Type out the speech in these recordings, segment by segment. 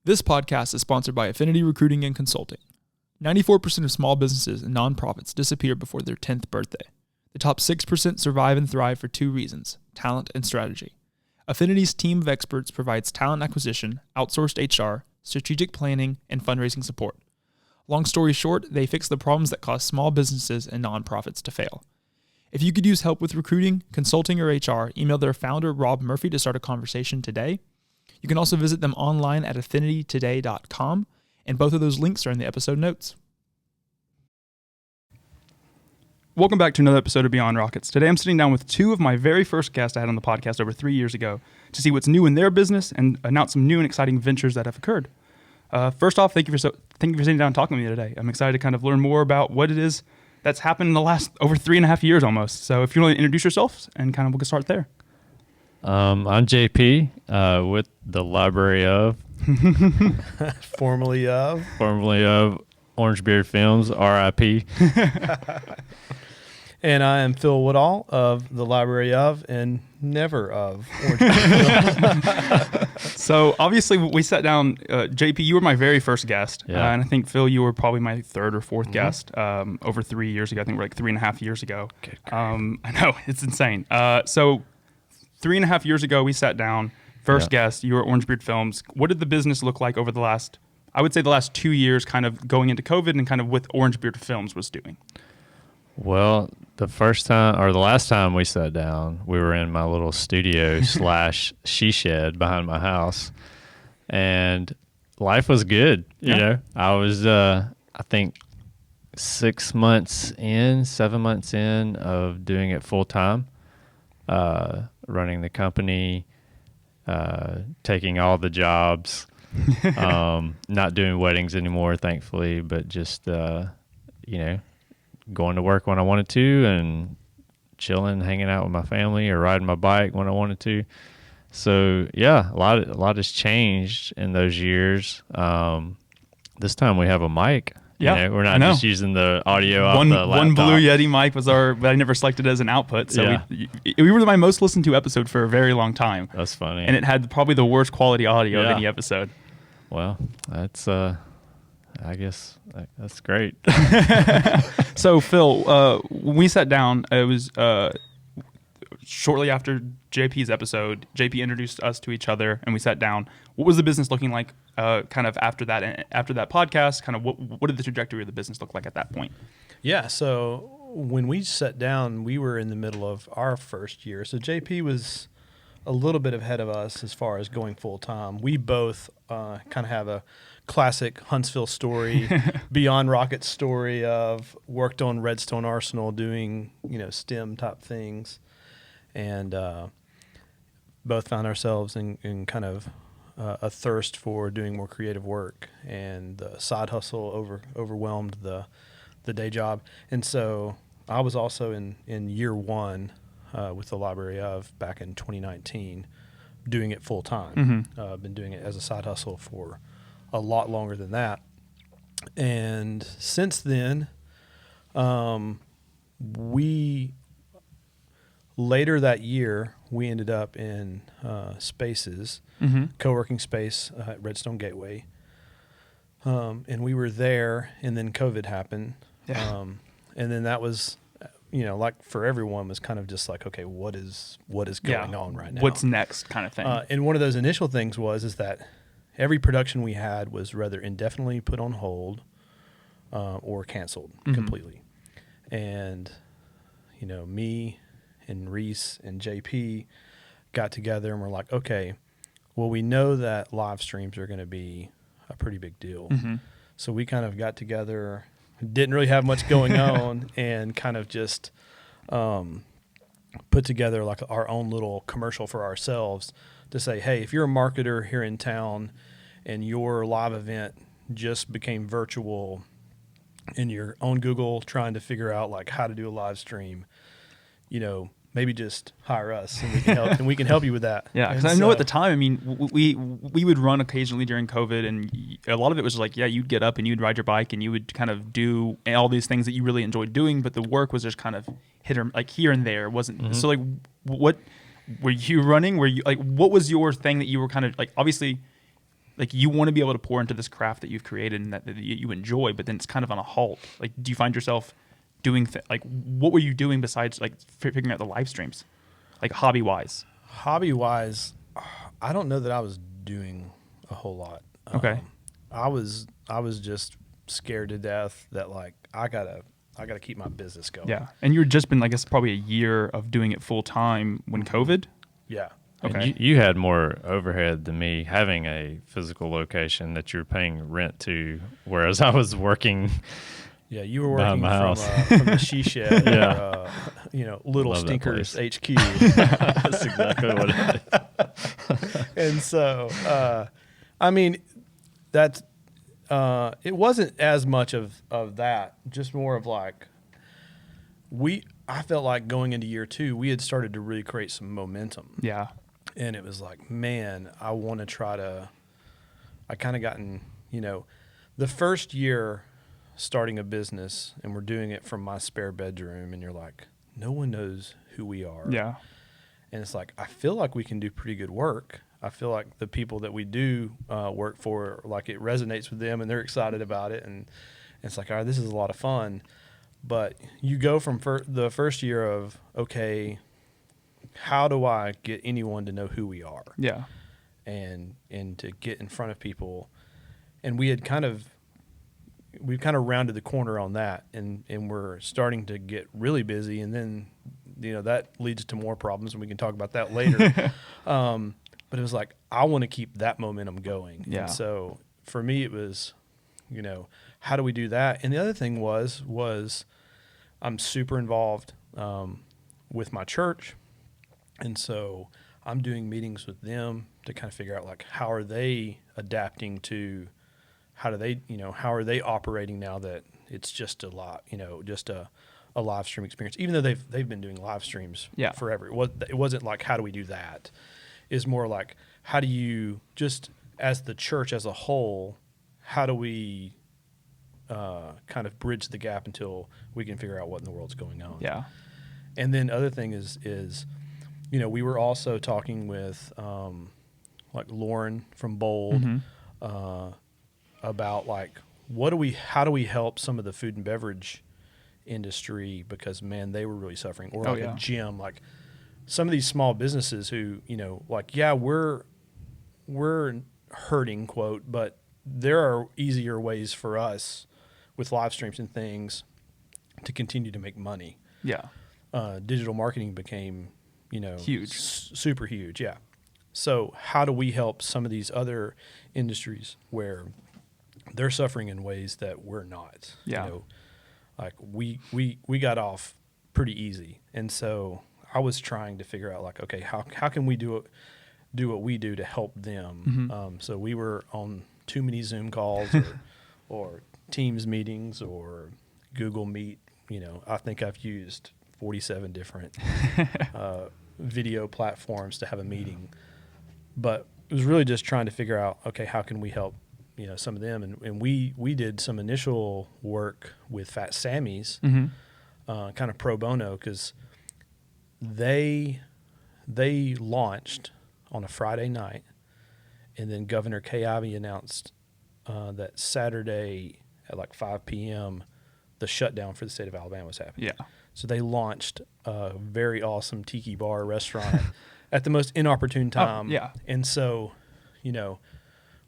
This podcast is sponsored by Affinity Recruiting and Consulting. 94% of small businesses and nonprofits disappear before their 10th birthday. The top 6% survive and thrive for two reasons: talent and strategy. Affinity's team of experts provides talent acquisition, outsourced HR, strategic planning, and fundraising support. Long story short, they fix the problems that cause small businesses and nonprofits to fail. If you could use help with recruiting, consulting, or HR, email their founder, Rob Murphy, to start a conversation today. You can also visit them online at affinitytoday.com, and both of those links are in the episode notes. Welcome back to another episode of Beyond Rockets. Today I'm sitting down with two of my very first guests I had on the podcast over 3 years ago to see what's new in their business and announce some new and exciting ventures that have occurred. First off, thank you for sitting down and talking to me today. I'm excited to kind of learn more about what it is that's happened in the last over 3.5 years almost. So if you want to introduce yourselves, and kind of we'll get started there. I'm JP with the Library of formerly of Orangebeard Films, RIP. And I am Phil Woodall of the Library of and never of Orangebeard Films. So obviously we sat down. JP, you were my very first guest, and I think Phil, you were probably my third or fourth guest over 3 years ago. I think we're like 3.5 years ago. I know, it's insane. So 3.5 years ago, we sat down. First guest, you were at Orangebeard Films. What did the business look like over the last 2 years, kind of going into COVID and kind of what Orangebeard Films was doing? Well, the last time we sat down, we were in my little studio / she shed behind my house, and life was good. You know, I was, I think 7 months in of doing it full time. Running the company, taking all the jobs, not doing weddings anymore, thankfully, but just, going to work when I wanted to and chilling, hanging out with my family or riding my bike when I wanted to. So a lot has changed in those years. This time we have a mic. We're not just using the audio off the laptop. One Blue Yeti mic was but I never selected it as an output. So we were my most listened to episode for a very long time. That's funny. And it had probably the worst quality audio of any episode. Well, that's, I guess that's great. So Phil, when we sat down, it was shortly after JP's episode. JP introduced us to each other and we sat down. What was the business looking like kind of after that podcast? Kind of what did the trajectory of the business look like at that point? Yeah, so when we sat down, we were in the middle of our first year. So JP was a little bit ahead of us as far as going full time. We both kind of have a classic Huntsville story, Beyond Rockets story of worked on Redstone Arsenal doing, STEM type things. And both found ourselves in kind of a thirst for doing more creative work, and the side hustle overwhelmed the day job. And so I was also in year one with the Library of back in 2019, doing it full time. I've been doing it as a side hustle for a lot longer than that. And since then, later that year, we ended up in Spaces, co-working space at Redstone Gateway. And we were there, and then COVID happened. Yeah. And then that was, like for everyone, was kind of just like, okay, what is going on right now? What's next kind of thing? And one of those initial things is that every production we had was rather indefinitely put on hold or canceled completely. And, me and Reese and JP got together and we're like, okay, well, we know that live streams are going to be a pretty big deal. So we kind of got together, didn't really have much going on, and kind of just put together like our own little commercial for ourselves to say, hey, if you're a marketer here in town and your live event just became virtual and you're on Google trying to figure out like how to do a live stream, maybe just hire us and we can help, and we can help you with that. Yeah, because I know at the time, I mean, we would run occasionally during COVID, and a lot of it was like, you'd get up and you'd ride your bike and you would kind of do all these things that you really enjoyed doing, but the work was just kind of here and there. It wasn't so like, what were you running? Were you like, what was your thing that you were kind of like? Obviously, like you want to be able to pour into this craft that you've created and that you enjoy, but then it's kind of on a halt. Like, do you find yourself doing like what were you doing besides like figuring out the live streams, like hobby wise? Hobby wise, I don't know that I was doing a whole lot. Okay. I was just scared to death that like I gotta keep my business going. Yeah, and you'd just been, I guess, probably a year of doing it full time when COVID. Yeah. Okay. And you had more overhead than me having a physical location that you're paying rent to, whereas I was working. Yeah, you were behind working my house. from the she shed, Yeah. Little Love that Stinkers place. HQ. That's exactly what it is. And so, I mean, that's it wasn't as much of that, just more of like I felt like going into year 2, we had started to really create some momentum. Yeah. And it was like, man, I want to try to. I kind of gotten, the first year starting a business, and we're doing it from my spare bedroom, and you're like, no one knows who we are. Yeah. And it's like, I feel like we can do pretty good work. I feel like the people that we do work for, like it resonates with them and they're excited about it. And it's like, all right, this is a lot of fun. But you go from the first year of, okay, how do I get anyone to know who we are? Yeah. And to get in front of people. And we've kind of rounded the corner on that, and we're starting to get really busy, and then that leads to more problems, and we can talk about that later. But it was like, I want to keep that momentum going. Yeah. And so for me it was, how do we do that? And the other thing was I'm super involved with my church, and so I'm doing meetings with them to kind of figure out like how are they adapting to how are they operating now that it's just a lot, just a live stream experience, even though they've been doing live streams forever. It wasn't like, how do we do that? It's more like, how do you, just as the church as a whole, how do we kind of bridge the gap until we can figure out what in the world's going on? Yeah. And then other thing is we were also talking with like Lauren from Bold, about like how do we help some of the food and beverage industry, because man, they were really suffering. Or like a gym, like some of these small businesses who like, yeah, we're hurting, quote, but there are easier ways for us with live streams and things to continue to make money. Yeah. Digital marketing became huge, super huge. Yeah. So how do we help some of these other industries where they're suffering in ways that we're not? Yeah. Like we got off pretty easy. And so I was trying to figure out like, okay, how can we do what we do to help them? So we were on too many Zoom calls or Teams meetings or Google Meet. I think I've used 47 different video platforms to have a meeting. But it was really just trying to figure out, okay, how can we help some of them, and we did some initial work with Fat Sammy's, kind of pro bono, because they launched on a Friday night, and then Governor Kay Ivey announced that Saturday at like 5 p.m. the shutdown for the state of Alabama was happening. Yeah. So they launched a very awesome tiki bar restaurant at the most inopportune time. Oh, yeah. And so,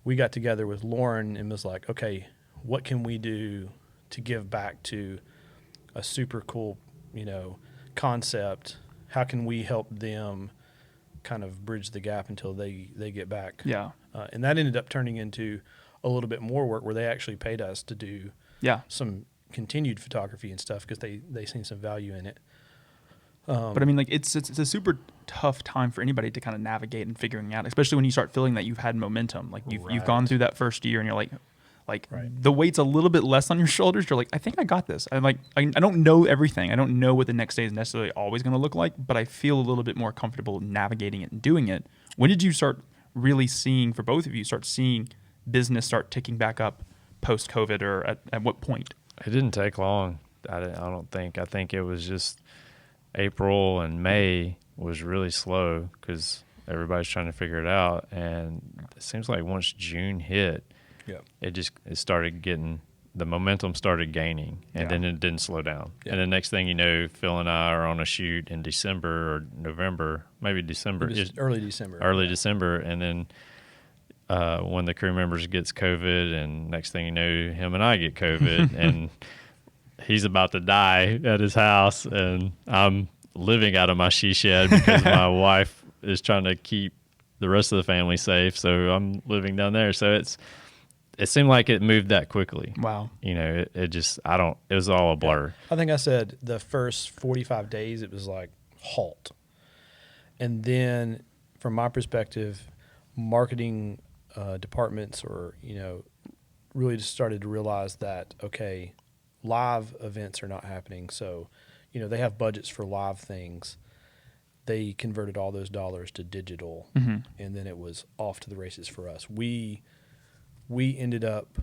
we got together with Lauren and was like, okay, what can we do to give back to a super cool, concept? How can we help them kind of bridge the gap until they get back? Yeah. And that ended up turning into a little bit more work where they actually paid us to do some continued photography and stuff because they seen some value in it. But I mean, like it's a super tough time for anybody to kind of navigate and figuring out, especially when you start feeling that you've had momentum. Like you've gone through that first year and you're like the weight's a little bit less on your shoulders. You're like, I think I got this. I'm like, I don't know everything. I don't know what the next day is necessarily always going to look like, but I feel a little bit more comfortable navigating it and doing it. When did you start really seeing, for both of you, business start ticking back up post COVID, or at what point? It didn't take long. I don't think. I think it was just April and May was really slow because everybody's trying to figure it out. And it seems like once June hit, it started getting, the momentum started gaining, and then it didn't slow down. And the next thing you know, Phil and I are on a shoot in December or November, maybe December. Early December. December. And then one of the crew members gets COVID, and next thing you know, him and I get COVID, and he's about to die at his house, and I'm living out of my she shed because my wife is trying to keep the rest of the family safe. So I'm living down there. So it seemed like it moved that quickly. Wow. You know, it was all a blur. I think I said the first 45 days, it was like halt. And then from my perspective, marketing departments really just started to realize that, okay, live events are not happening. So, they have budgets for live things. They converted all those dollars to digital, and then it was off to the races for us. We ended up,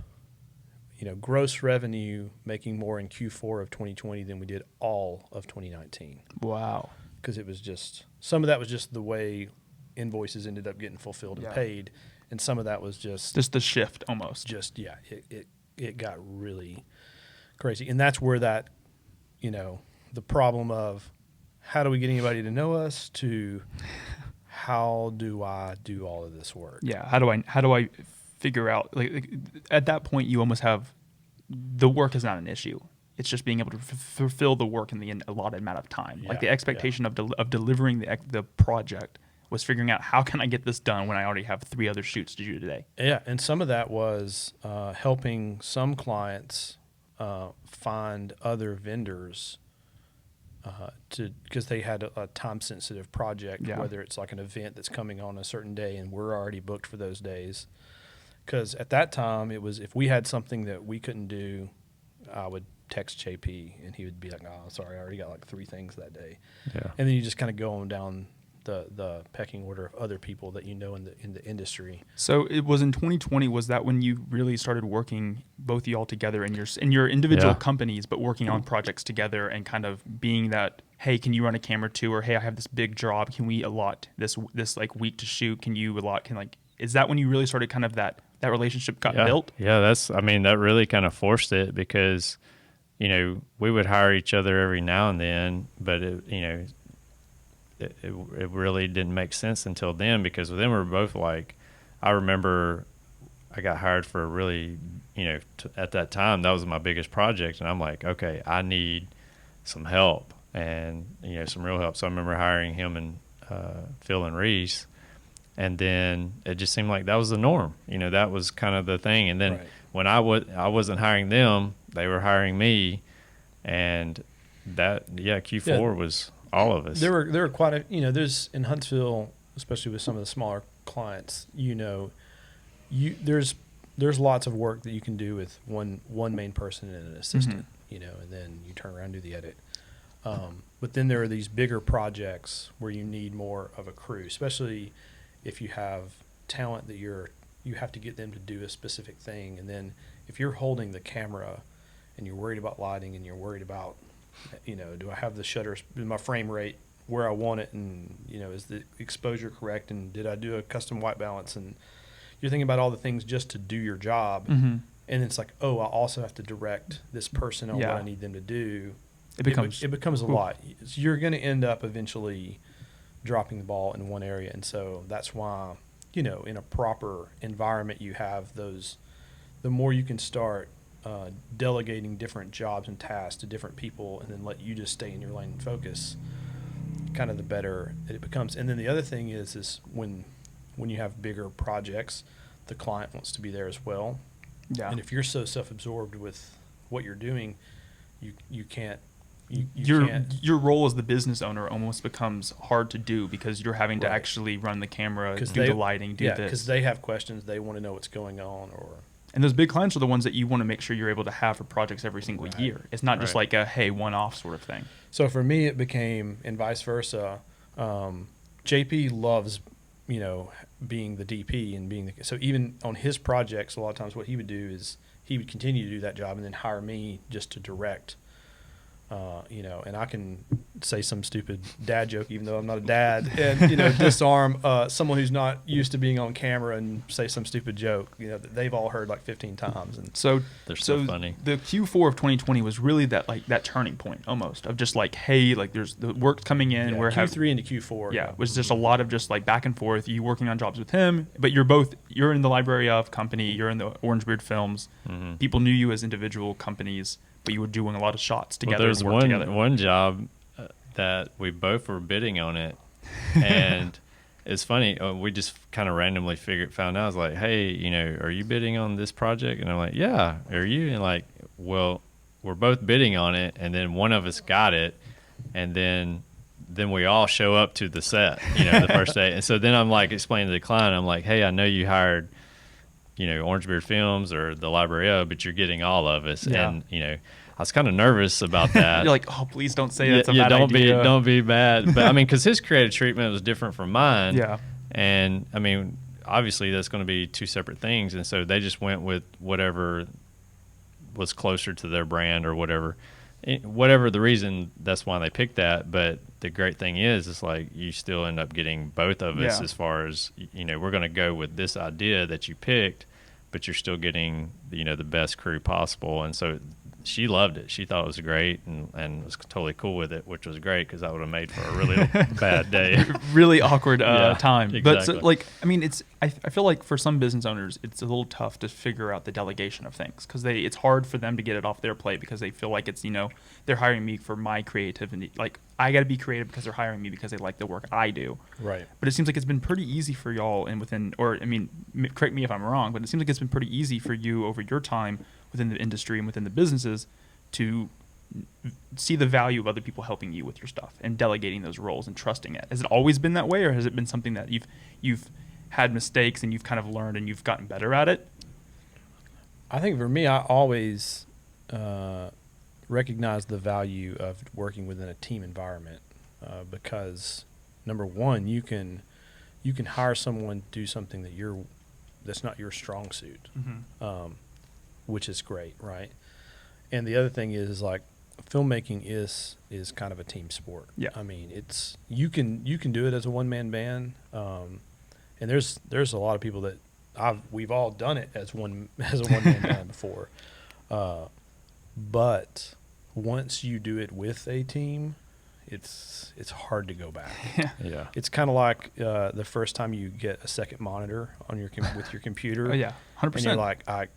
gross revenue making more in Q4 of 2020 than we did all of 2019. Wow. Because it was some of that was just the way invoices ended up getting fulfilled and paid, and some of that was just the shift almost. It got really crazy. And that's where that, the problem of how do we get anybody to know us to how do I do all of this work? Yeah. How do I figure out, like at that point you almost have, the work is not an issue. It's just being able to fulfill the work in the allotted amount of time. Like the expectation of delivering the project was figuring out, how can I get this done when I already have 3 other shoots to do today? Yeah. And some of that was helping some clients find other vendors because they had a time-sensitive project, whether it's like an event that's coming on a certain day and we're already booked for those days. Because at that time, it was, if we had something that we couldn't do, I would text JP and he would be like, "Oh, sorry, I already got like 3 things that day." Yeah. And then you just kind of go on down the pecking order of other people that in the industry. So it was in 2020. Was that when you really started working, both of y'all together in your individual companies, but working on projects together and kind of being that, hey, can you run a camera too? Or hey, I have this big job. Can we allot this like week to shoot? Can you allot? Is that when you really started kind of that relationship got built? Yeah, that really kind of forced it, because, we would hire each other every now and then, but it really didn't make sense until then, because then we were both like, I remember I got hired for a really, at that time, that was my biggest project. And I'm like, okay, I need some help and, some real help. So I remember hiring him and Phil and Reese. And then it just seemed like that was the norm. That was kind of the thing. And then when I wasn't hiring them, they were hiring me. And that, Q4 was all of us. There were quite a, there's in Huntsville, especially with some of the smaller clients, there's lots of work that you can do with one main person and an assistant, and then you turn around and do the edit. But then there are these bigger projects where you need more of a crew, especially if you have talent that you have to get them to do a specific thing. And then if you're holding the camera and you're worried about lighting and you're worried about, do I have the shutter, my frame rate where I want it, and is the exposure correct, and did I do a custom white balance, and you're thinking about all the things just to do your job, and it's like, oh, I also have to direct this person on what I need them to do. It becomes a lot. So you're going to end up eventually dropping the ball in one area, and so that's why in a proper environment you have those. The more you can start delegating different jobs and tasks to different people, and then let you just stay in your lane and focus, kind of the better it becomes. And then the other thing is when you have bigger projects, the client wants to be there as well. Yeah. And if you're so self-absorbed with what you're doing, you can't. Your role as the business owner almost becomes hard to do, because you're having to actually run the camera, do the lighting, do this. Yeah, because they have questions. They want to know what's going on, And those big clients are the ones that you want to make sure you're able to have for projects every single year. It's not just like a, hey, one-off sort of thing. So for me, it became, and vice versa. JP loves, being the DP and so even on his projects, a lot of times what he would do is he would continue to do that job and then hire me just to direct, and say some stupid dad joke, even though I'm not a dad, and disarm someone who's not used to being on camera and say some stupid joke, that they've all heard like 15 times. And So They're so funny. The Q4 of 2020 was really that turning point almost of just like, hey, like there's the work coming in. yeah, We're Q3 into Q4. Yeah, it was just a lot of just like back and forth. You working on jobs with him, but you're in the Library of company, you're in the Orangebeard Films. Mm-hmm. People knew you as individual companies, but you were doing a lot of shots Well, together. there's and work together. one job that we both were bidding on it, and it's funny. We just kind of randomly found out. I was like, "Hey, are you bidding on this project?" And I'm like, "Yeah." Are you? And like, well, we're both bidding on it, and then one of us got it, and then we all show up to the set, the first day. And so then I'm like explaining to the client, I'm like, "Hey, I know you hired, Orangebeard Films or the Library of, but you're getting all of us." Yeah. And I was kind of nervous about that. You're like, oh, please don't say that's a bad don't idea. Don't be bad. But I mean, because his creative treatment was different from mine. Yeah. And I mean, obviously that's going to be two separate things. And so they just went with whatever was closer to their brand or whatever. Whatever the reason, that's why they picked that. But the great thing is, it's like you still end up getting both of us as far as, we're going to go with this idea that you picked, but you're still getting, the best crew possible. And so she loved it. She thought it was great and was totally cool with it, which was great because that would have made for a really bad day. Really awkward time. Exactly. But so, I mean, I feel like for some business owners, it's a little tough to figure out the delegation of things because it's hard for them to get it off their plate because they feel like it's, they're hiring me for my creativity. Like I got to be creative because they're hiring me because they like the work I do. Right. But it seems like it's been pretty easy for y'all correct me if I'm wrong, but it seems like it's been pretty easy for you over your time within the industry and within the businesses to see the value of other people helping you with your stuff and delegating those roles and trusting it. Has it always been that way, or has it been something that you've had mistakes and you've kind of learned and you've gotten better at it? I think for me, I always recognize the value of working within a team environment because number one, you can hire someone to do something that's not your strong suit, which is great, right? And the other thing is like filmmaking is kind of a team sport. Yeah. I mean, it's you can do it as a one-man band, and there's a lot of people that we've all done it as a one-man band before, but once you do it with a team, it's hard to go back. Yeah. It's kind of like the first time you get a second monitor on with your computer. Oh yeah, 100%. And you're like, I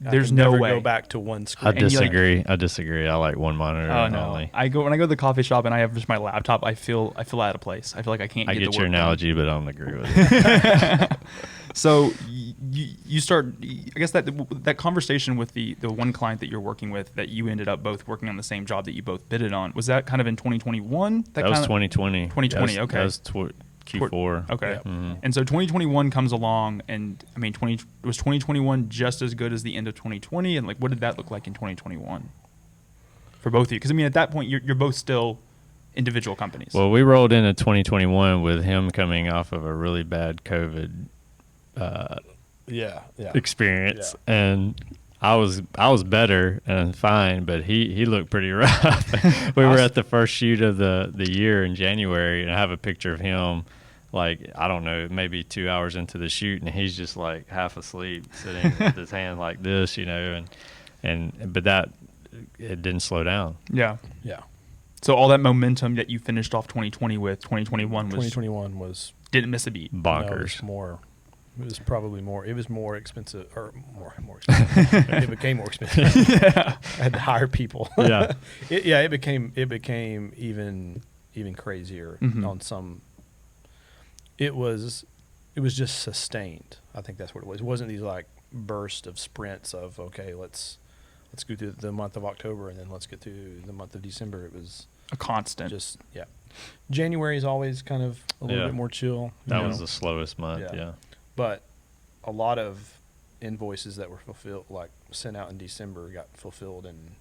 There's can no never way. go back to one screen. I disagree. I like one monitor Oh no! only. When I go to the coffee shop and I have just my laptop, I feel out of place. I feel like I can't. I get get the your work analogy, but I don't agree with it. done. So you start. I guess that conversation with the one client that you're working with that you ended up both working on the same job that you both bidded on, was that kind of in 2021? That was 2020. 2020. Okay. That was Q4. Okay. Yeah. Mm-hmm. And so 2021 comes along, and I mean, was 2021 just as good as the end of 2020? And like, what did that look like in 2021 for both of you? Because I mean, at that point, you're both still individual companies. Well, we rolled into 2021 with him coming off of a really bad COVID Yeah. experience, and I was better and fine, but he looked pretty rough. We were at the first shoot of the year in January, and I have a picture of him, like, I don't know, maybe 2 hours into the shoot, and he's just like half asleep, sitting with his hand like this, but that it didn't slow down. Yeah. Yeah. So all that momentum that you finished off 2020 with, 2021 was didn't miss a beat. Bonkers. It was probably more. It was more expensive, or more expensive. It became more expensive. Yeah. I had to hire people. Yeah. It became even crazier on some. It was just sustained. I think that's what it was. It wasn't these like bursts of sprints of okay, let's go through the month of October and then let's get through the month of December. It was A constant. just January is always kind of a little bit more chill. That was the slowest month. Yeah. Yeah. But a lot of invoices that were fulfilled, like sent out in December, got fulfilled in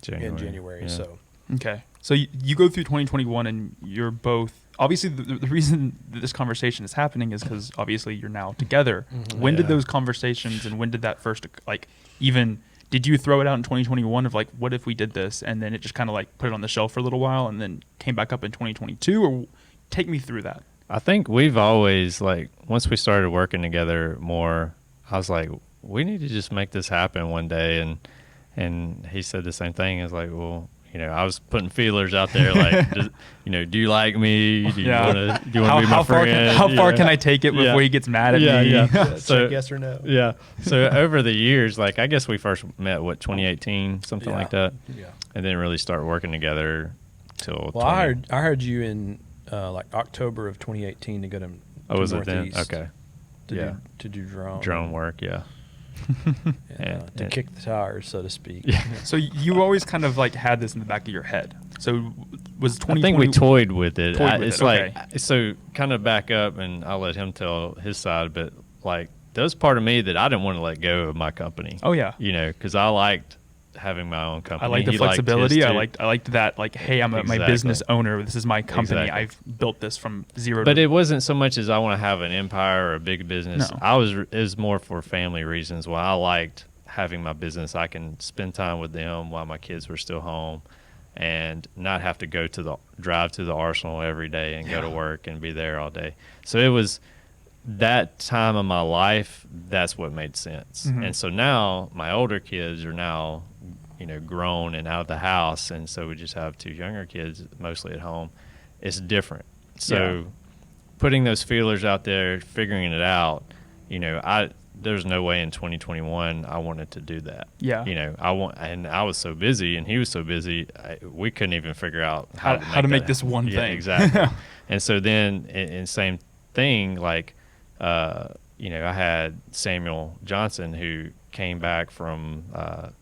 January. Yeah. So Okay. So you go through 2021 and you're both, obviously the reason that this conversation is happening is because obviously you're now together. Mhm. When did Yeah. those conversations and when did that first, like, even did you throw it out in 2021 of like, what if we did this? And then it just kind of like put it on the shelf for a little while and then came back up in 2022? Or take me through that. I think we've always, like, once we started working together more, I was like, we need to just make this happen one day. And he said the same thing. I was like, well, you know, I was putting feelers out there, like, do you like me? Do you want to be my friend? How far can I take it before he gets mad at me? Yeah. So yes or no. Yeah. So over the years, like, I guess we first met, 2018, something like that. Yeah. And then really start working together till. Well, I heard you in like October of 2018 to go to. Oh, was it Northeast then? Okay. To do drone work. Yeah. To kick the tires, so to speak. Yeah. So you always kind of like had this in the back of your head. So was 2020? I think we toyed with it. It's like, so kind of back up, and I'll let him tell his side, but like, there was part of me that I didn't want to let go of my company. Oh yeah. You know, because I liked having my own company. I like the flexibility. I liked that. Like, hey, I'm my business owner. This is my company. Exactly. I've built this from zero. But it wasn't so much as I want to have an empire or a big business. No. It was more for family reasons. While I liked having my business, I can spend time with them while my kids were still home, and not have to drive to the Arsenal every day and go to work and be there all day. So it was that time of my life. That's what made sense. Mm-hmm. And so now my older kids are now, you know, grown and out of the house, and so we just have two younger kids mostly at home. It's different. So putting those feelers out there, figuring it out, you know, there's no way in 2021 I wanted to do that. Yeah. You know, I was so busy and he was so busy, we couldn't even figure out how to make this one thing. Exactly. And so then, and same thing, like, you know, I had Samuel Johnson, who came back from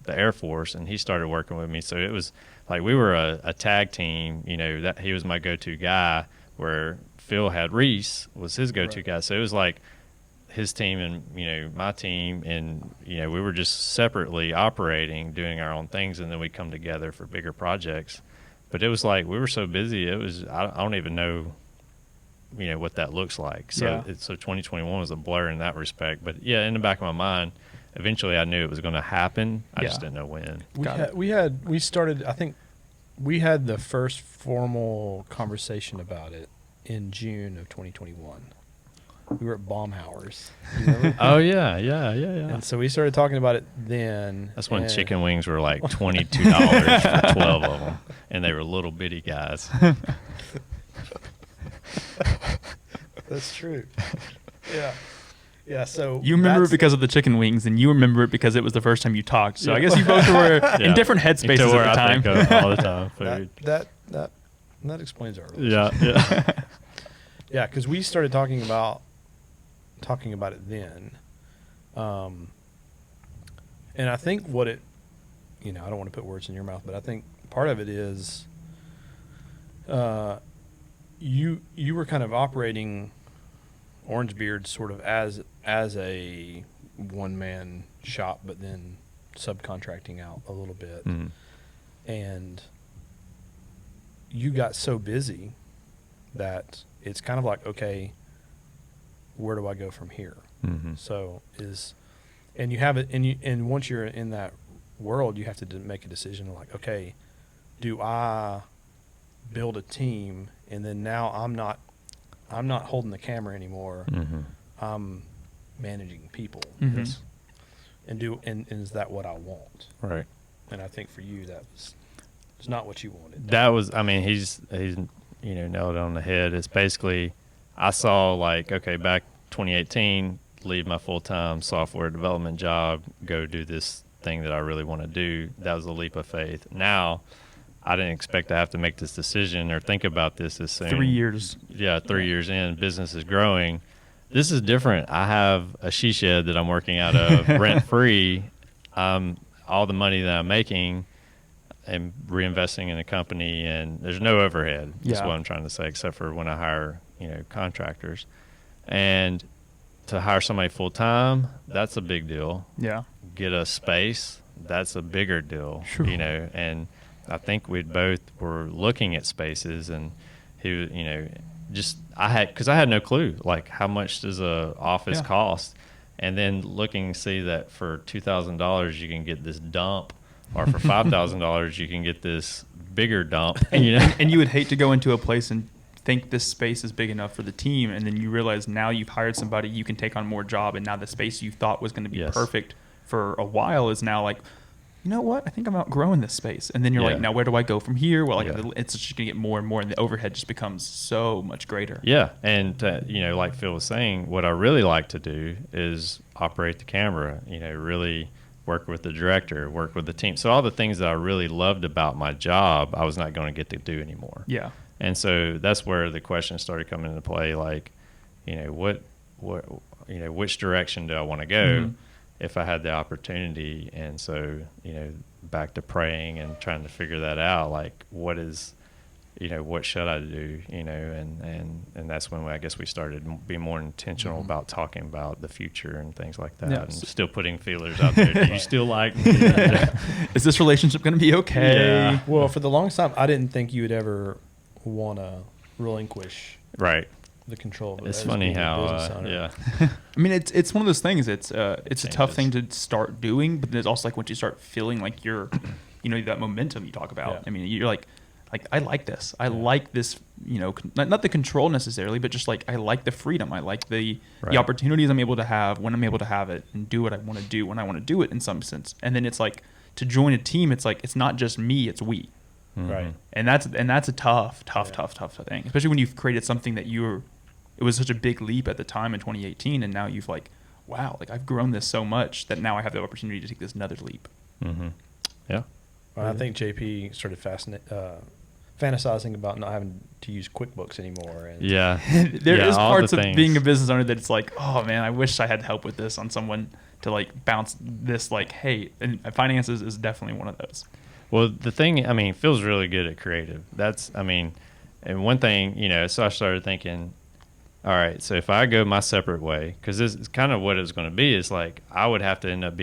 the Air Force, and he started working with me. So it was like we were a tag team. You know, that he was my go-to guy, where Phil had Reese was his go-to guy. So it was like his team and, you know, my team, and, you know, we were just separately operating, doing our own things, and then we come together for bigger projects. But it was like we were so busy. It was I don't even know, you know, what that looks like. So so 2021 was a blur in that respect. But yeah, in the back of my mind, eventually I knew it was going to happen. I just didn't know when. We started, I think we had the first formal conversation about it in June of 2021. We were at Baumhauer's. You remember? Oh yeah. And so we started talking about it then. That's when chicken wings were like $22 for 12 of them, and they were little bitty guys. That's true. Yeah. Yeah, so you remember it because of the chicken wings, and you remember it because it was the first time you talked. So I guess you both were in different headspaces at the time. I think all the time. Food. That explains our relationship. Yeah. Yeah, because we started talking about it then, and I think what it, you know, I don't want to put words in your mouth, but I think part of it is, you were kind of operating Orangebeard sort of as a one-man shop, but then subcontracting out a little bit. Mm-hmm. And you got so busy that it's kind of like, okay, where do I go from here? Mm-hmm. So and you have it, and once you're in that world, you have to make a decision like, okay, do I build a team, and then now I'm not holding the camera anymore. Mm-hmm. I'm managing people. Mm-hmm. And is that what I want? Right. And I think for you, that was not what you wanted. That was, I mean, he's you know, nailed it on the head. It's basically, I saw like, okay, back 2018, leave my full-time software development job, go do this thing that I really want to do. That was a leap of faith. Now, I didn't expect to have to make this decision or think about this as soon. 3 years. Yeah, 3 years in, business is growing. This is different. I have a she shed that I'm working out of rent-free. All the money that I'm making and reinvesting in the company, and there's no overhead. That's what I'm trying to say, except for when I hire, you know, contractors. And to hire somebody full time, that's a big deal. Yeah. Get a space, that's a bigger deal. Sure. You know, and I think we both were looking at spaces, and he, you know, just because I had no clue, like, how much does a office cost, and then looking to see that for $2,000 you can get this dump, or for $5,000 you can get this bigger dump. You know, And you would hate to go into a place and think this space is big enough for the team, and then you realize now you've hired somebody, you can take on more job, and now the space you thought was going to be Yes. perfect for a while is now like, you know what? I think I'm outgrowing this space. And then you're like, now where do I go from here? Well, like it's just going to get more and more, and the overhead just becomes so much greater. Yeah, and you know, like Phil was saying, what I really like to do is operate the camera. You know, really work with the director, work with the team. So all the things that I really loved about my job, I was not going to get to do anymore. Yeah. And so that's where the questions started coming into play. Like, you know, what, you know, which direction do I want to go if I had the opportunity? And so, you know, back to praying and trying to figure that out. Like, what is, you know, what should I do? You know, and that's when I guess we started being more intentional about talking about the future and things like that. Yeah. And still putting feelers out there. Do you still like me? Is this relationship going to be okay? Yeah. Well, for the longest time, I didn't think you would ever want to relinquish Right. the control of it. It's as funny being a how, business owner. yeah. I mean, it's one of those things. It's a tough Changes. thing to start doing, but there's also like once you start feeling like you're, you know, that momentum you talk about. Yeah. I mean, you're like I like this. I like this. You know, not the control necessarily, but just like I like the freedom. I like the opportunities I'm able to have when I'm able to have it, and do what I want to do when I want to do it in some sense. And then it's like to join a team. It's like it's not just me. It's we. Right. And that's a tough thing, especially when you've created something that it was such a big leap at the time in 2018, and now you've like, wow, like I've grown this so much that now I have the opportunity to take this another leap. Mm-hmm. Yeah. Well, I think JP started fantasizing about not having to use QuickBooks anymore. And Yeah. There is all parts the of things. being a business owner that it's like, oh man, I wish I had help with this on someone to like bounce this like, hey, and finances is definitely one of those. Well, the thing, I mean, Phil's really good at creative. That's, I mean, and one thing, you know, so I started thinking, all right, so if I go my separate way, because this is kind of what it's going to be, is like I would have to end up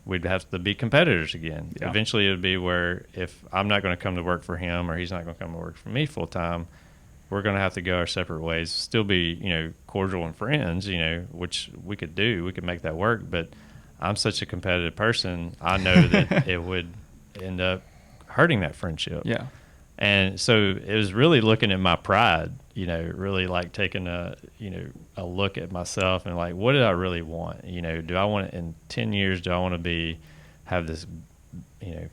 we'd have to be competitors again. Yeah. Eventually it would be where if I'm not going to come to work for him or he's not going to come to work for me full time, we're going to have to go our separate ways, still be, you know, cordial and friends, you know, which we could do. We could make that work. But I'm such a competitive person, I know that it would end up hurting that friendship. Yeah. And so it was really looking at my pride, you know, really like taking a look at myself and like, what did I really want? You know, do I want in 10 years, do I want to have this, you know,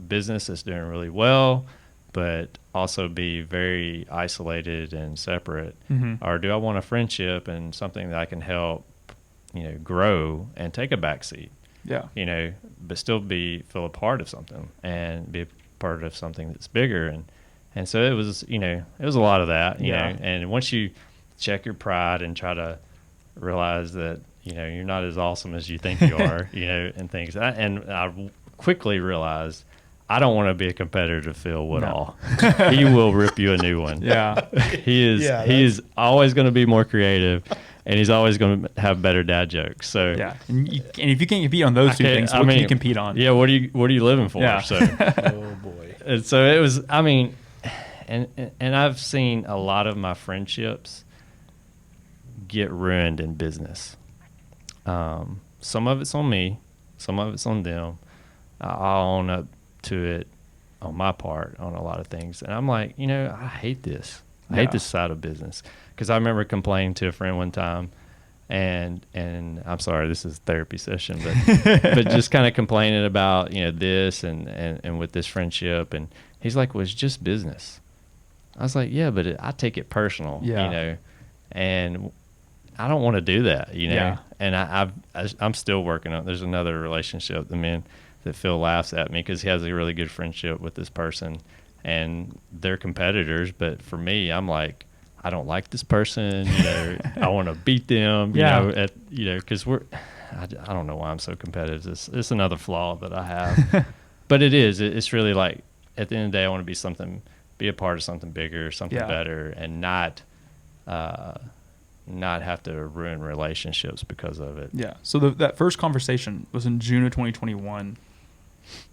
business that's doing really well, but also be very isolated and separate? Or do I want a friendship and something that I can help, you know, grow and take a backseat? Yeah. You know, but still feel a part of something and be a part of something that's bigger. And so it was, you know, it was a lot of that, you know, and once you check your pride and try to realize that, you know, you're not as awesome as you think you are, you know, and things. And I quickly realized I don't want to be a competitor to Phil Woodall. No. He will rip you a new one. Yeah. He is always going to be more creative. And he's always going to have better dad jokes. So yeah, and if you can't compete on those two things, what can you compete on? Yeah, what are you living for? Yeah. So, oh boy. And so it was. I mean, and I've seen a lot of my friendships get ruined in business. Some of it's on me, some of it's on them. I'll own up to it on my part on a lot of things, and I'm like, you know, I hate this. I hate this side of business. Because I remember complaining to a friend one time, and I'm sorry, this is a therapy session, but just kind of complaining about, you know, this and with this friendship, and he's like, well, it's just business. I was like, yeah, but I take it personal, you know, and I don't want to do that, you know. Yeah. And I'm still working on. There's another relationship, the man that Phil laughs at me because he has a really good friendship with this person, and they're competitors, but for me, I'm like, I don't like this person, you know, I want to beat them, you know, because I don't know why I'm so competitive. It's another flaw that I have, but it's really like at the end of the day, I want to be a part of something bigger, something better, and not have to ruin relationships because of it. Yeah. So that first conversation was in June of 2021,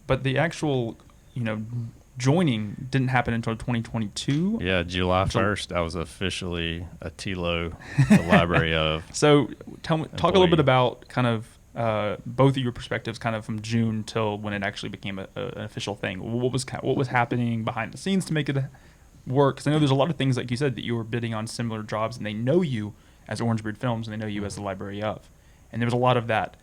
but the actual, you know, joining didn't happen until 2022. Yeah, July 1st, I was officially a TLO, the library of. So talk a little employee. bit about kind of both of your perspectives, kind of from June till when it actually became an official thing. What was happening behind the scenes to make it work? Because I know there's a lot of things, like you said, that you were bidding on similar jobs, and they know you as Orangebeard Films, and they know you as the library of. And there was a lot of that.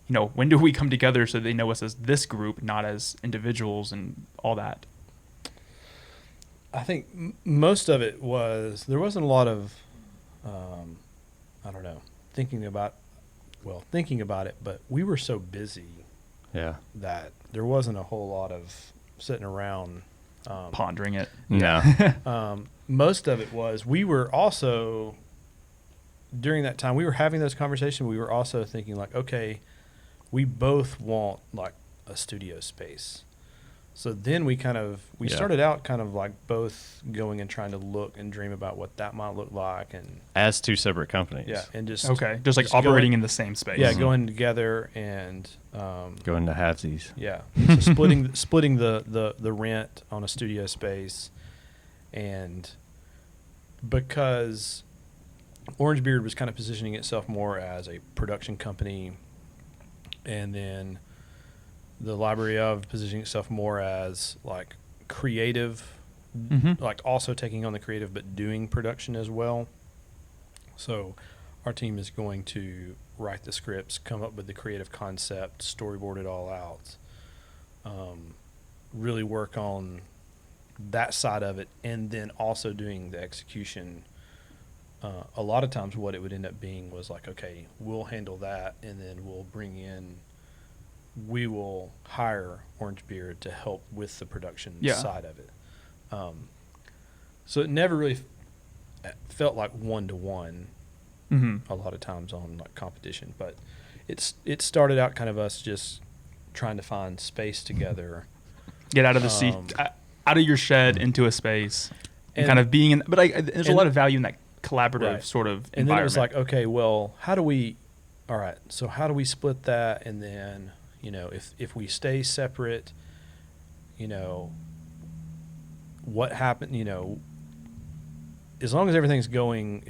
When do we come together so they know us as this group, not as individuals and all that? I think most of it was, there wasn't a lot of, I don't know, thinking about it, but we were so busy Yeah. that there wasn't a whole lot of sitting around. Pondering it. No. Most of it was, we were also, during that time, we were having those conversations. We were also thinking like, okay, we both want like a studio space. So then we started out kind of like both going and trying to look and dream about what that might look like, and As two separate companies. yeah, and just just operating in the same space. yeah, going together and Going to halvesies. yeah, so splitting the rent on a studio space, and because Orangebeard was kind of positioning itself more as a production company, and then the library of positioning itself more as like creative, Mm-hmm. like also taking on the creative but doing production as well. So our team is going to write the scripts, come up with the creative concept, storyboard it all out, really work on that side of it, and then also doing the execution. A lot of times what it would end up being was like, okay, we'll handle that, and then we will hire Orangebeard to help with the production side of it. So it never really felt like one-to-one Mm-hmm. a lot of times on like competition, but it started out kind of us just trying to find space together. Get out of the seat, out of your shed into a space, and kind of being in. But there's a lot of value in that collaborative Right. sort of And then it was environment. like, okay, well, how do we split that? And then, if we stay separate, what happened, as long as everything's going,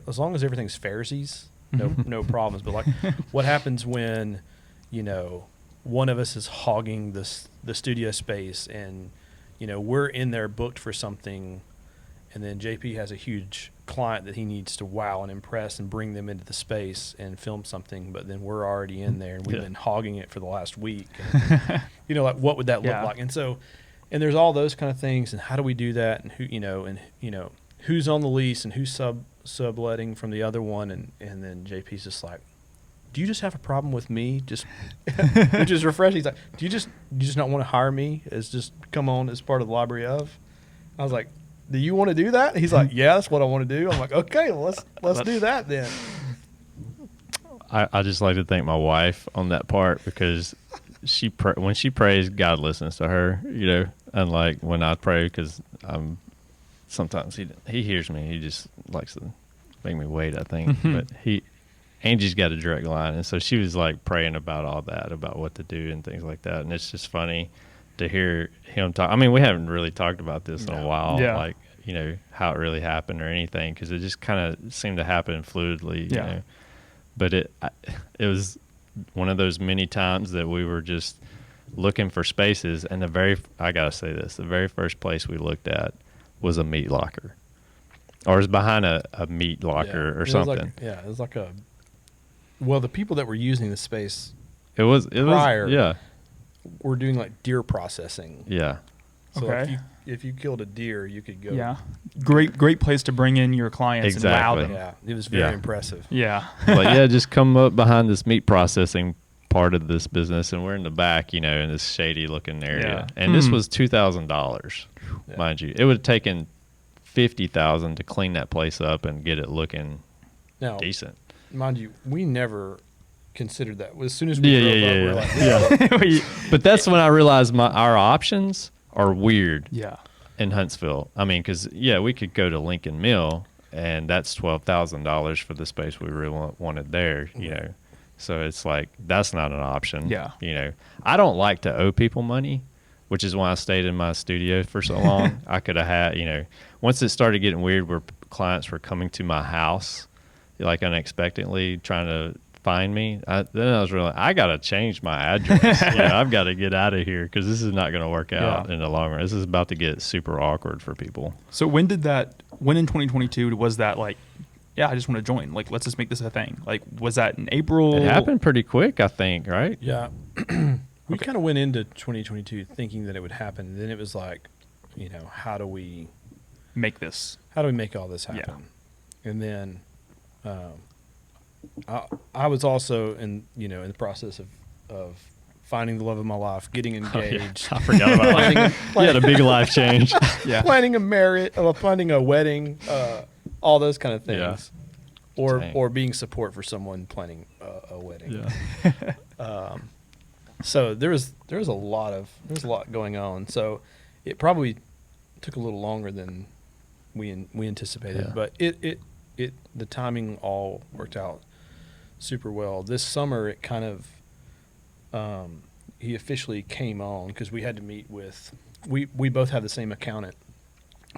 as long as everything's fairsies, no problems. But like, what happens when, one of us is hogging the studio space, and, we're in there booked for something, and then JP has a huge client that he needs to wow and impress and bring them into the space and film something, but then we're already in there and we've been hogging it for the last week. And, like, what would that look like? And so, and there's all those kind of things, and how do we do that, and who, who's on the lease and who's subletting from the other one, and then JP's just like, do you just have a problem with me? Just, which is refreshing. He's like, do you just not want to hire me as just come on as part of the library of? I was like, do you want to do that? He's like, yeah, that's what I want to do. I'm like, okay, well, let's do that then. I just like to thank my wife on that part, because when she prays, God listens to her, unlike when I pray, because sometimes he hears me. He just likes to make me wait, I think. But Angie's got a direct line, and so she was like praying about all that, about what to do and things like that. And it's just funny to hear him talk. I mean, we haven't really talked about this in a while, like, how it really happened or anything, because it just kind of seemed to happen fluidly, you know. But it was one of those many times that we were just looking for spaces, and I gotta say this, the very first place we looked at was a meat locker, or it was behind a meat locker or something. It was like the people that were using the space It was prior, yeah. We're doing like deer processing. Yeah. So Okay. if you killed a deer, you could go. Yeah. Great place to bring in your clients and wow them. Yeah, it was very impressive. Yeah. But just come up behind this meat processing part of this business, and we're in the back, in this shady looking area. Yeah. And this was $2,000, mind you. It would have taken $50,000 to clean that place up and get it looking decent. Mind you, we never considered that. As soon as we drove up, we're like, But that's when I realized our options are weird. Yeah. In Huntsville. I mean, because, we could go to Lincoln Mill, and that's $12,000 for the space we really wanted there, So it's like, that's not an option. Yeah. I don't like to owe people money, which is why I stayed in my studio for so long. I could have had, once it started getting weird where clients were coming to my house, like unexpectedly trying to find me, then I was really, I got to change my address. I've got to get out of here because this is not going to work out in the long run. This is about to get super awkward for people. So when in 2022 was that like, yeah, I just want to join. Like, let's just make this a thing. Like, was that in April? It happened pretty quick, I think, right? Yeah. We kind of went into 2022 thinking that it would happen. And then it was like, how do we make this? How do we make all this happen? Yeah. And then I was also in the process of finding the love of my life, getting engaged. I forgot about that. You had a big life change. Planning a marriage, planning a wedding, all those kind of things. Yeah. Or being support for someone planning a wedding. Yeah. So there was a lot going on. So it probably took a little longer than we anticipated, but it the timing all worked out super well. This summer it kind of he officially came on because we had to meet with we both have the same accountant,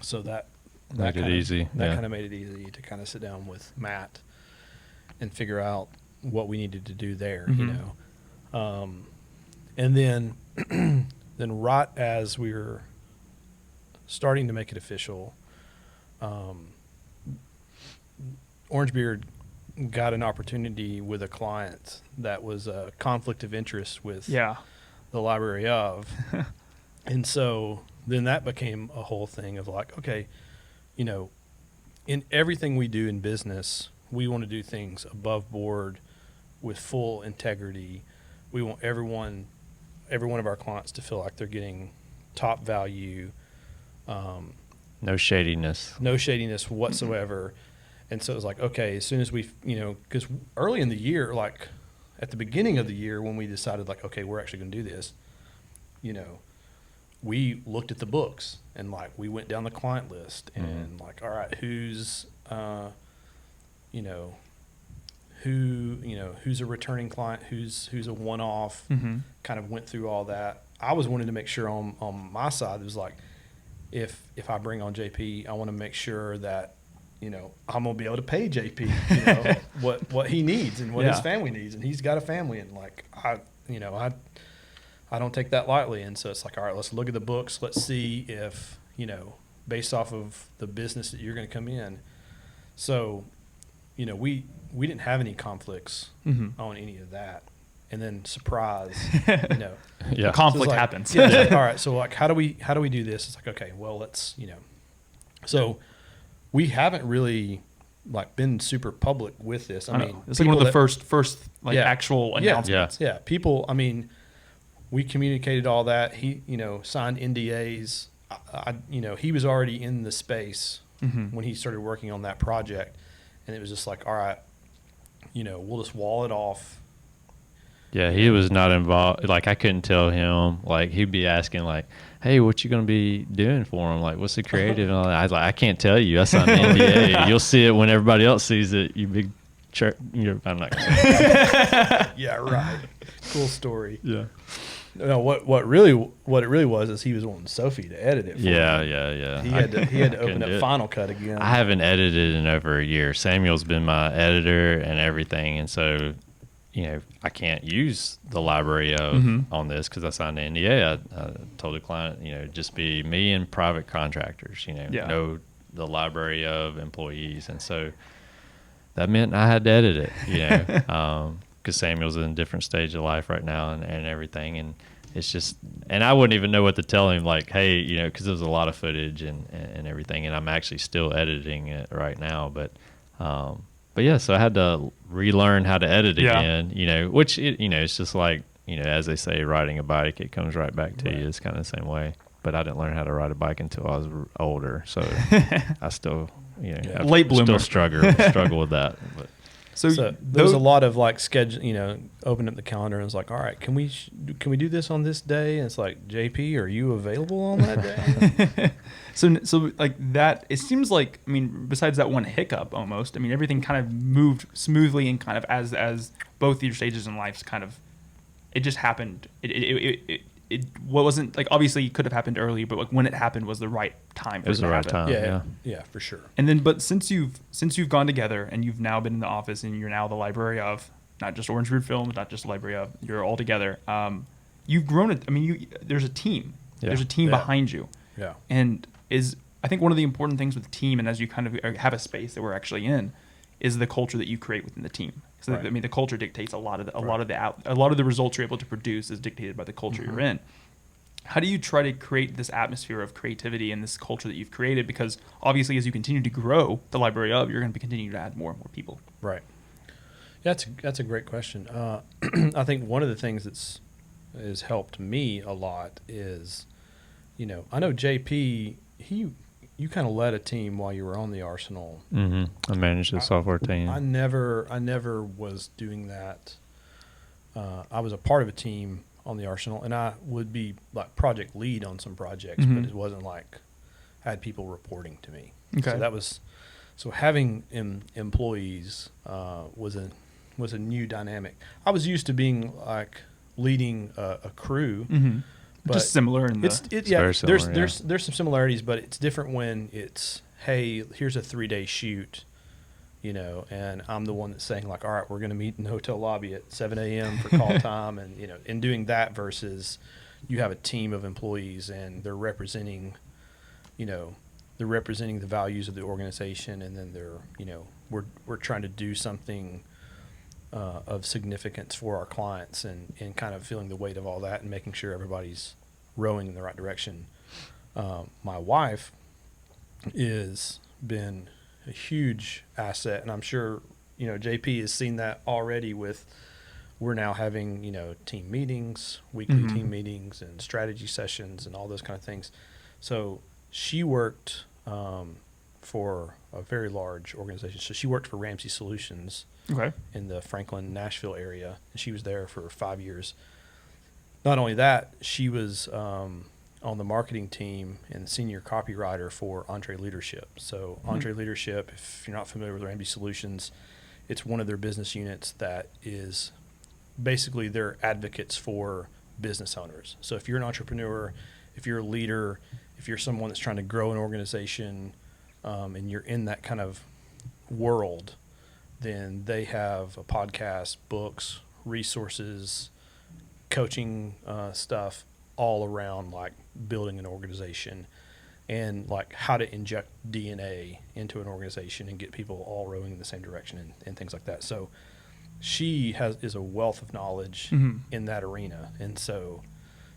so that made it easy. That kind of made it easy to kind of sit down with Matt and figure out what we needed to do there. Mm-hmm. And then right as we were starting to make it official, Orangebeard got an opportunity with a client that was a conflict of interest with the Library of. And so then that became a whole thing of like, okay, in everything we do in business, we want to do things above board with full integrity. We want every one of our clients to feel like they're getting top value. No shadiness whatsoever. And so it was like, okay, as soon as we, because early in the year, like at the beginning of the year when we decided like, okay, we're actually going to do this, we looked at the books and like we went down the client list and like, all right, who's a returning client, who's a one-off, kind of went through all that. I was wanting to make sure on my side, it was like, if I bring on JP, I want to make sure that, I'm going to be able to pay JP, what he needs and what his family needs. And he's got a family and like, I don't take that lightly. And so it's like, all right, let's look at the books. Let's see if, based off of the business that you're going to come in. So, we didn't have any conflicts on any of that. And then surprise, conflict so happens. Like, all right. So like, how do we do this? It's like, okay, well, let's, so we haven't really like been super public with this. I mean, it's like one of the first actual announcements. Yeah. People, I mean, we communicated all that. He, signed NDAs. He was already in the space when he started working on that project. And it was just like, all right, we'll just wall it off. Yeah, he was not involved. Like, I couldn't tell him. Like, he'd be asking, like, hey, what you going to be doing for him? Like, what's the creative and all that? I was like, I can't tell you. I signed an NDA. You'll see it when everybody else sees it, you big I'm not going to say that. Yeah, right. Cool story. Yeah. No, what it really was is he was wanting Sophie to edit it for him. Yeah. He had to open up Final Cut again. I haven't edited in over a year. Samuel's been my editor and everything, and so I can't use the Library of on this because I signed an NDA. I told the client, just be me and private contractors. No the Library of employees, and so that meant I had to edit it. Because Samuel's in a different stage of life right now and everything. And it's just, and I wouldn't even know what to tell him, like, hey, because there's a lot of footage and everything. And I'm actually still editing it right now. But yeah, so I had to relearn how to edit again, which, it's just like, as they say, riding a bike, it comes right back to you. It's kind of the same way. But I didn't learn how to ride a bike until I was older. So I still, late bloomer. Still struggle with that. But. So there was a lot of like schedule, open up the calendar and it's like, all right, can we do this on this day? And it's like, JP, are you available on that day? So like that, it seems like, I mean, besides that one hiccup almost, I mean, everything kind of moved smoothly and kind of as both your stages in life kind of, it just happened. It what wasn't like, obviously it could have happened earlier, but like when it happened was the right time. It was the right time. Yeah, for sure. And then, but since you've gone together and you've now been in the office and you're now the library of not just Orange Root Films, not just library of, you're all together. You've grown it. I mean, there's a team. Yeah. There's a team behind you. Yeah. And I think one of the important things with the team, and as you kind of have a space that we're actually in, is the culture that you create within the team. So Right. I mean, the culture dictates a lot of the results you're able to produce is dictated by the culture you're in. How do you try to create this atmosphere of creativity and this culture that you've created? Because obviously, as you continue to grow the library of, you're going to be continuing to add more and more people. Right. That's a great question. I think one of the things has helped me a lot is, I know JP, you kind of led a team while you were on the Arsenal. I managed the software team. I never was doing that. I was a part of a team on the Arsenal, and I would be like project lead on some projects, but it wasn't like I had people reporting to me. Okay. So having employees was a new dynamic. I was used to being like leading a crew, but just similar in the. It's very similar, there's some similarities, but it's different when it's, hey, here's a 3-day shoot, and I'm the one that's saying like, all right, we're going to meet in the hotel lobby at 7 a.m. for call time, and in doing that versus you have a team of employees and they're representing the values of the organization, and then we're trying to do something of significance for our clients, and kind of feeling the weight of all that and making sure everybody's rowing in the right direction. My wife has been a huge asset, and I'm sure JP has seen that already we're now having team meetings, weekly team meetings, and strategy sessions and all those kind of things. So she worked for a very large organization. So she worked for Ramsey Solutions in the Franklin, Nashville area, and she was there for 5 years. Not only that, she was on the marketing team and senior copywriter for Entre Leadership. So Entre Leadership, if you're not familiar with Ramsey Solutions, it's one of their business units that is basically they're advocates for business owners. So if you're an entrepreneur, if you're a leader, if you're someone that's trying to grow an organization, and you're in that kind of world, then they have a podcast, books, resources, coaching stuff all around like building an organization and like how to inject DNA into an organization and get people all rowing in the same direction and things like that. So she is a wealth of knowledge in that arena. And so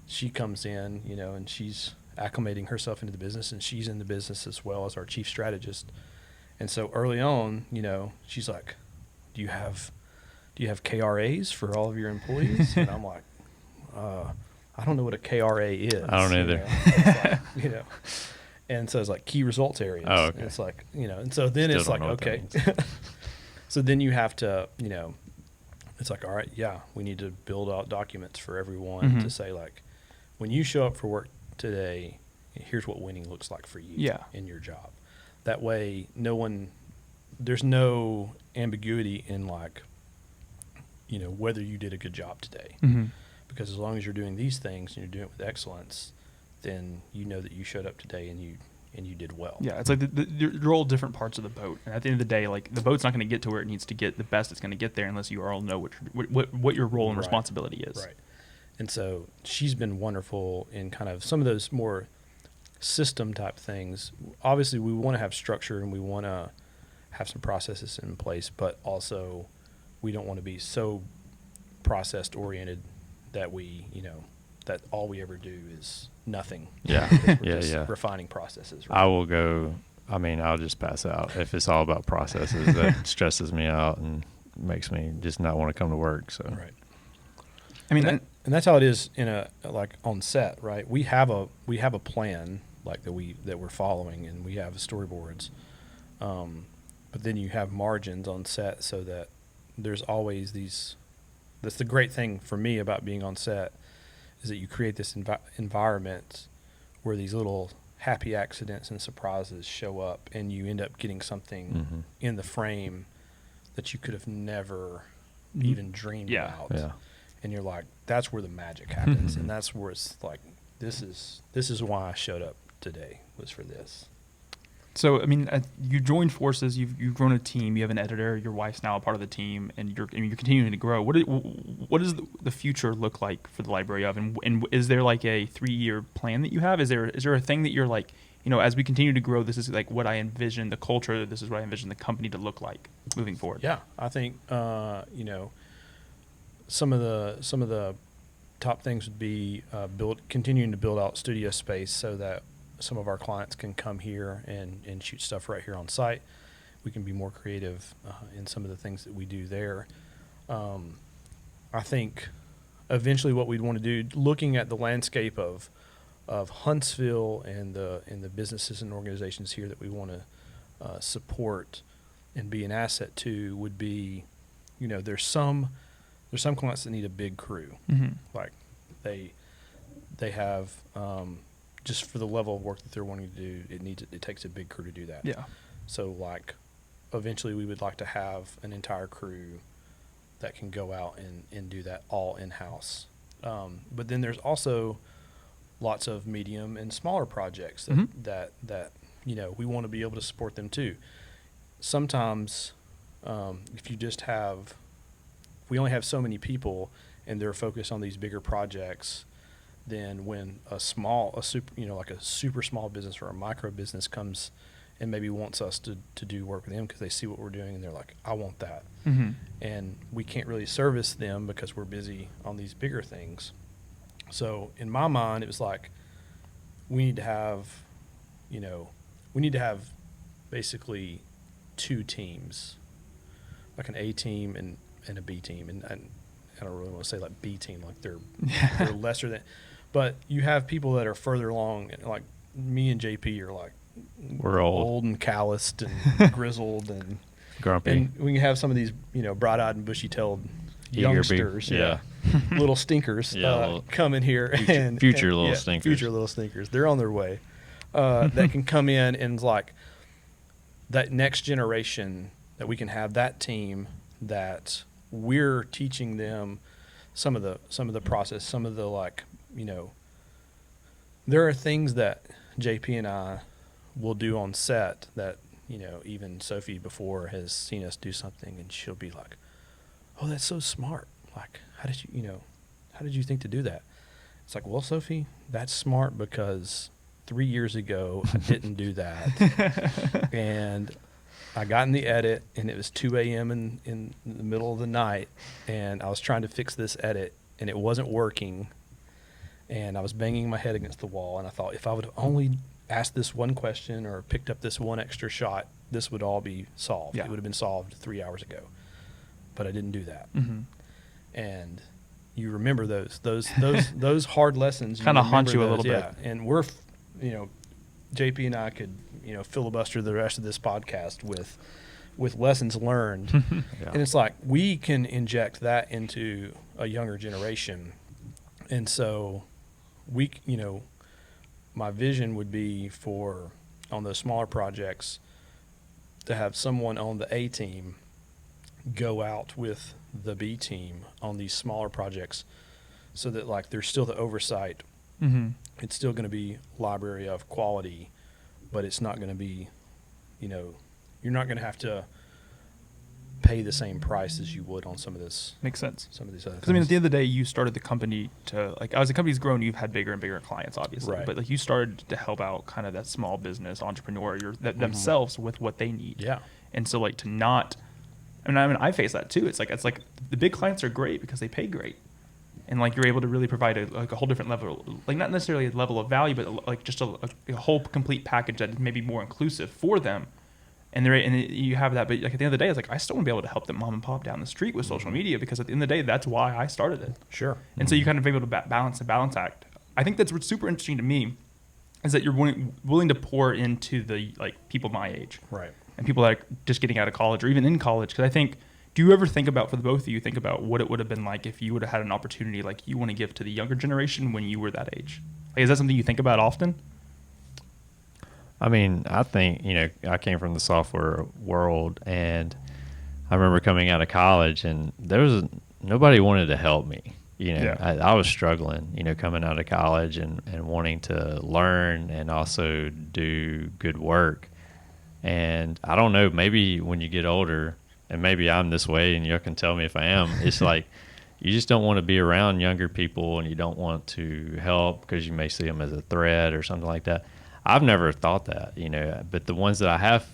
she comes in, and she's acclimating herself into the business, and she's in the business as well as our chief strategist. And so early on, she's like, do you have KRAs for all of your employees? And I'm like, I don't know what a KRA is. I don't either. It's like, and so it's like key results areas. Oh, okay. And it's like, and so then Still it's like, don't know what okay. that means. So then you have to, it's like, all right, yeah, we need to build out documents for everyone to say like, when you show up for work today, here's what winning looks like for you in your job. That way, there's no ambiguity in like, whether you did a good job today. Because as long as you're doing these things and you're doing it with excellence, then you know that you showed up today and you did well. Yeah, it's like you're all different parts of the boat, and at the end of the day, like the boat's not going to get to where it needs to get the best it's going to get there unless you all know what your role and responsibility is. Right. And so she's been wonderful in kind of some of those more system type things. Obviously, we want to have structure and we want to have some processes in place, but also we don't want to be so process oriented that that all we ever do is nothing. Yeah. We're refining processes. Right? I'll just pass out. If it's all about processes, that stresses me out and makes me just not want to come to work. So, right. I mean, and that's how it is like on set, right? We have a plan like that we're following, and we have storyboards. But then you have margins on set so that there's always these. That's the great thing for me about being on set, is that you create this environment where these little happy accidents and surprises show up, and you end up getting something in the frame that you could have never even dreamed about. Yeah. and you're like, that's where the magic happens, and that's where it's like, this is why I showed up today, was for this. So, I mean, you joined forces. You've grown a team. You have an editor. Your wife's now a part of the team, and you're continuing to grow. What does the future look like for the Library of? And is there like a 3-year plan that you have? Is there a thing that you're like, as we continue to grow, this is like what I envision the culture. This is what I envision the company to look like moving forward. Yeah, I think some of the top things would be continuing to build out studio space so that some of our clients can come here and shoot stuff right here on site. We can be more creative in some of the things that we do there. I think eventually what we'd want to do, looking at the landscape of Huntsville and the businesses and organizations here that we want to support and be an asset to, would be, there's some clients that need a big crew. Mm-hmm. Like they have just for the level of work that they're wanting to do, it takes a big crew to do that. Yeah. So like eventually we would like to have an entire crew that can go out and do that all in-house. But then there's also lots of medium and smaller projects that we want to be able to support them too. Sometimes if we only have so many people and they're focused on these bigger projects, then when a super small business or a micro business comes and maybe wants us to do work with them because they see what we're doing and they're like, I want that. Mm-hmm. And we can't really service them because we're busy on these bigger things. So in my mind, it was like, we need to have basically 2 teams, like an A team and a B team. And I don't really want to say like B team, like they're lesser than, but you have people that are further along, like me and JP are like, we're old and calloused and grizzled and grumpy. And we can have some of these, bright-eyed and bushy-tailed youngsters, little stinkers, come in here future little stinkers. Future little stinkers. They're on their way. That can come in and like that next generation, that we can have that team that we're teaching them some of the process, some of the there are things that JP and I will do on set that, even Sophie before has seen us do something and she'll be like, oh, that's so smart. Like, how did you think to do that? It's like, well, Sophie, that's smart because 3 years ago I didn't do that. And I got in the edit and it was 2 a.m. in the middle of the night and I was trying to fix this edit and it wasn't working and I was banging my head against the wall and I thought, if I would have only asked this one question or picked up this one extra shot, this would all be solved. Yeah. It would have been solved 3 hours ago. But I didn't do that. Mm-hmm. And you remember those hard lessons. Kind of haunt you a little bit. And we're, JP and I could, filibuster the rest of this podcast with lessons learned. Yeah. And it's like, we can inject that into a younger generation. And so we, my vision would be for, on those smaller projects, to have someone on the A team go out with the B team on these smaller projects so that like there's still the oversight. Mm-hmm. It's still going to be library of quality, but it's not going to be, you're not going to have to pay the same price as you would on some of this. Makes sense. Some of these other things. Because, I mean, at the end of the day, you started the company to, as the company's grown, you've had bigger and bigger clients, obviously. Right. But, you started to help out kind of that small business entrepreneur themselves with what they need. Yeah. And so, to not, I face that too. It's like the big clients are great because they pay great. And, you're able to really provide a whole different level, not necessarily a level of value, but, just a whole complete package that is maybe more inclusive for them. And you have that, but at the end of the day, it's like I still want to be able to help the mom and pop down the street with social media because at the end of the day, that's why I started it. Sure. And so you kind of able to balance act. I think that's what's super interesting to me is that you're willing to pour into the people my age, Right. and people that are just getting out of college or even in college. Because I think, do you ever think about, for the both of you, think about what it would have been like if you would have had an opportunity like you want to give to the younger generation when you were that age? Is that something you think about often? I think, I came from the software world and I remember coming out of college and nobody wanted to help me. Yeah. I was struggling, coming out of college and wanting to learn and also do good work. And I don't know, maybe when you get older, and maybe I'm this way and you can tell me if I am, it's like you just don't want to be around younger people and you don't want to help because you may see them as a threat or something like that. I've never thought that, but the ones that I have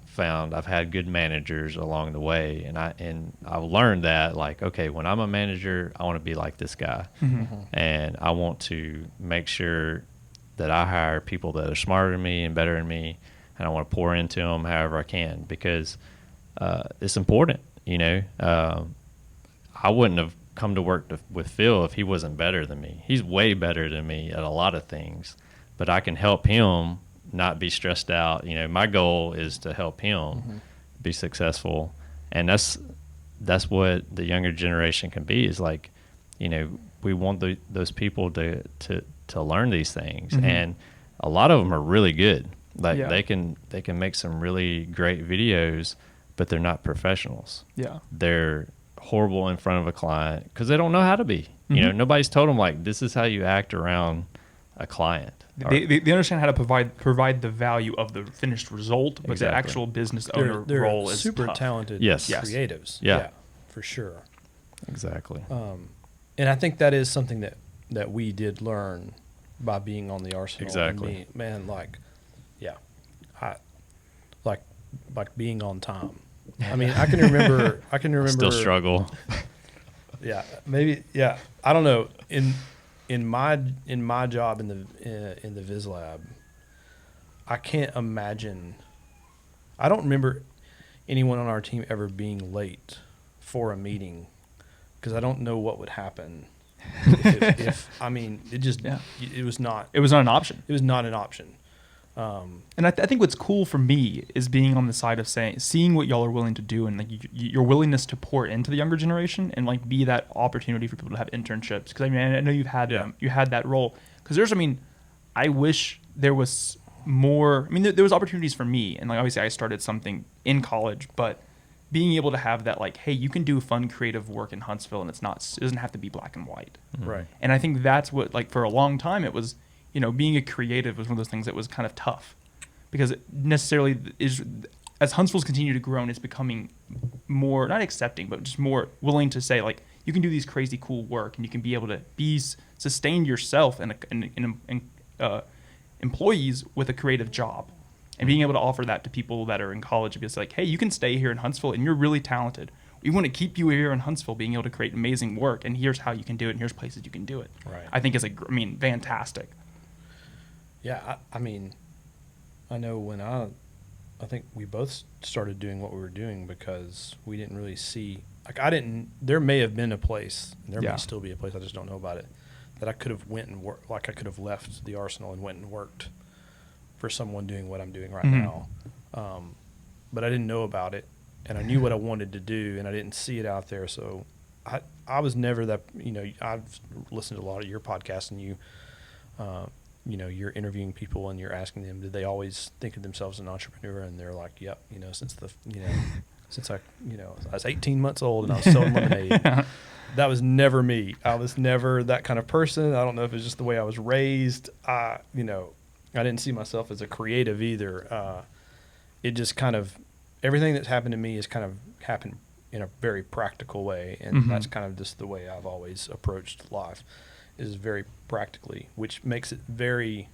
found, I've had good managers along the way, and I've learned that, like, okay, when I'm a manager, I want to be like this guy, and I want to make sure that I hire people that are smarter than me and better than me, and I want to pour into them however I can, because it's important. I wouldn't have come to work with Phil if he wasn't better than me. He's way better than me at a lot of things, but I can help him not be stressed out. My goal is to help him be successful, and that's what the younger generation can be. Is like, we want those people to learn these things, and a lot of them are really good. Like they can make some really great videos, but they're not professionals. Yeah, they're horrible in front of a client because they don't know how to be. Nobody's told them, like, this is how you act around a client. They understand how to provide the value of the finished result, but the actual business owner role is super tough. talented creatives. Yeah, for sure. Exactly. And I think that is something that we did learn by being on the Arsenal. Exactly. Like being on time. I mean, I can remember. Still struggle. Yeah, maybe. Yeah, I don't know. In my job in the Viz Lab, I can't imagine. I don't remember anyone on our team ever being late for a meeting, because I don't know what would happen. if I mean, it just it was not. It was not an option. It was not an option. And I think what's cool for me is being on the side of seeing what y'all are willing to do, and like your willingness to pour into the younger generation and like be that opportunity for people to have internships. Because I mean, I know you've had you had that role. Because I wish there was more. I mean, there was opportunities for me, and like obviously I started something in college, but being able to have that, like, hey, you can do fun creative work in Huntsville, and it doesn't have to be black and white. Right. And I think that's what, like, for a long time it was. Being a creative was one of those things that was kind of tough, because it necessarily is, as Huntsville's continued to grow and it's becoming more, not accepting, but just more willing to say, like, you can do these crazy cool work and you can be able to sustain yourself and employees with a creative job, and being able to offer that to people that are in college, because like, hey, you can stay here in Huntsville and you're really talented. We want to keep you here in Huntsville being able to create amazing work, and here's how you can do it, and here's places you can do it. Right. I think is fantastic. Yeah, I mean, I know when I think we both started doing what we were doing because we didn't really see, like, there may have been a place, and there may still be a place, I just don't know about it, that I could have went and worked, like I could have left the Arsenal and went and worked for someone doing what I'm doing right now. But I didn't know about it, and I knew what I wanted to do, and I didn't see it out there. So I was never that, I've listened to a lot of your podcasts, and you're interviewing people and you're asking them, did they always think of themselves as an entrepreneur? And they're like, yep, since I was 18 months old and I was selling lemonade. That was never me. I was never that kind of person. I don't know if it's just the way I was raised. I didn't see myself as a creative either. It just kind of, everything that's happened to me has kind of happened in a very practical way. And that's kind of just the way I've always approached life. Is very practically, which makes it it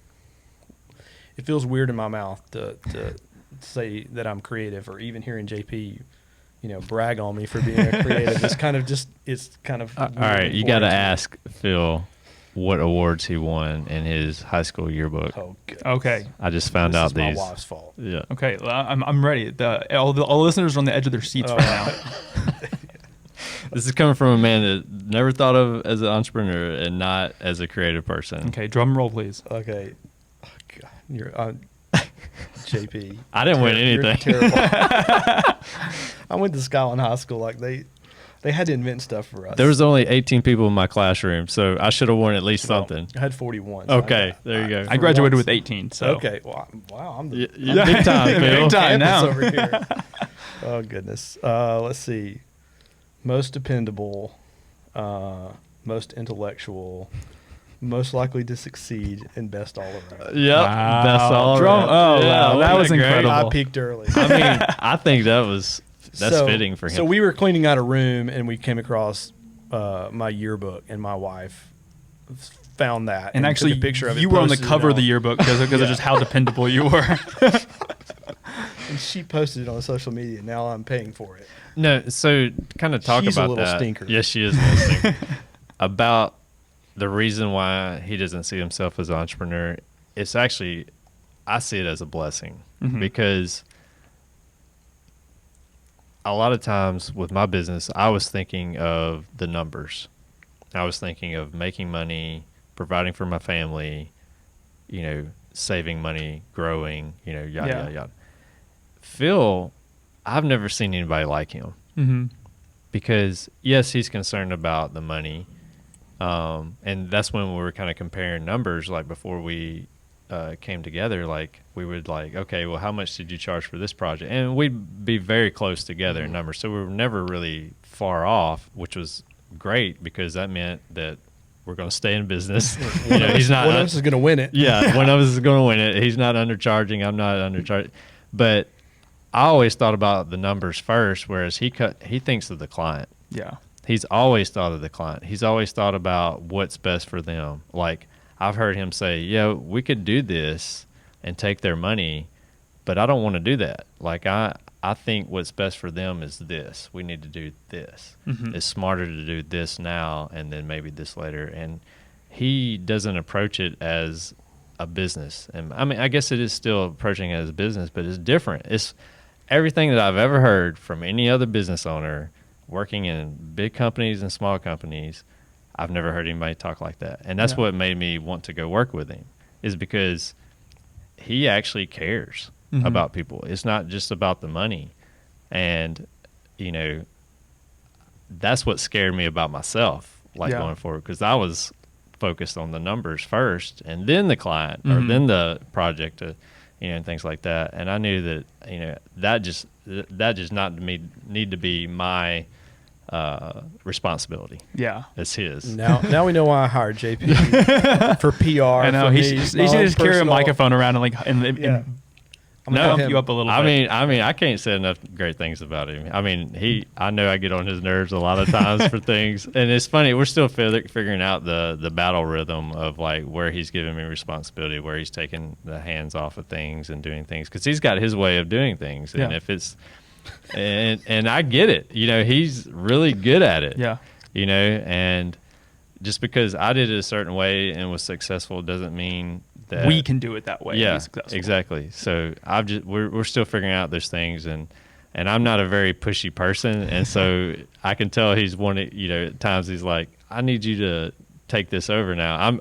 feels weird in my mouth to say that I'm creative, or even hearing JP, brag on me for being a creative. It's kind of all right. You got to ask Phil what awards he won in his high school yearbook. Oh, goodness. Okay. I just found out this is these. my wife's fault. Yeah. Okay. Well, I'm ready. All the listeners are on the edge of their seats right now. This is coming from a man that never thought of as an entrepreneur and not as a creative person. Okay, drum roll, please. Okay. Oh, God. You're JP. I didn't win anything. You're terrible. I went to Skyline High School. Like, they had to invent stuff for us. There was only 18 people in my classroom, so I should have won at least something. I had 41. So okay, there you go. I graduated with 18. So okay. Wow, I'm big time, Phil. Big time now. Over here. Oh, goodness. Let's see. Most dependable, most intellectual, most likely to succeed, and best all around. Yep, Wow. that's all. Drum- right. oh, Yeah, wow, that wasn't was great? incredible. I peaked early. I mean, I think that's fitting for him. So we were cleaning out a room, and we came across my yearbook, and my wife found that And actually, took a picture of it. you were on the posted it cover of the yearbook because of just how dependable you were. and she posted it on social media. Now I'm paying for it. No, so kind of talk She's a about little that. stinker. Yes, she is a little stinker. About the reason why he doesn't see himself as an entrepreneur, it's actually, I see it as a blessing because a lot of times with my business, I was thinking of the numbers. I was thinking of making money, providing for my family, saving money, growing, yada, yada, yada. Phil, I've never seen anybody like him because, yes, he's concerned about the money. And that's when we were kind of comparing numbers, like before we came together, like we would okay, well, how much did you charge for this project? And we'd be very close together in numbers. So we were never really far off, which was great because that meant that we're going to stay in business. He's not. One of us is going to win it. Yeah, one of us is going to win it. He's not undercharging. I'm not undercharging. But I always thought about the numbers first, whereas he thinks of the client. Yeah. He's always thought of the client. He's always thought about what's best for them. Like I've heard him say, yeah, we could do this and take their money, but I don't want to do that. Like I think what's best for them is this. We need to do this. It's smarter to do this now and then maybe this later. And he doesn't approach it as a business. And I mean, I guess it is still approaching it as a business, but it's different. It's everything that I've ever heard from any other business owner working in big companies and small companies. I've never heard anybody talk like that. And that's what made me want to go work with him, is because he actually cares about people. It's not just about the money. And, that's what scared me about myself, going forward, because I was focused on the numbers first and then the client or then the project, and things like that. And I knew that, that just not need to be my responsibility. Yeah. It's his. Now we know why I hired JP for PR. I know. For He me, should my own just carry a personal- microphone around and I'm going to pump you up a little bit. I mean, I can't say enough great things about him. I mean, I know I get on his nerves a lot of times for things, and it's funny. We're still figuring out the battle rhythm of where he's giving me responsibility, where he's taking the hands off of things and doing things, because he's got his way of doing things, and if it's and I get it. He's really good at it. Yeah. And just because I did it a certain way and was successful doesn't mean that we can do it that way. Yeah, and be successful. exactly. So we're still figuring out those things, and I'm not a very pushy person, and so I can tell he's wanting. At times he's like, I need you to take this over now.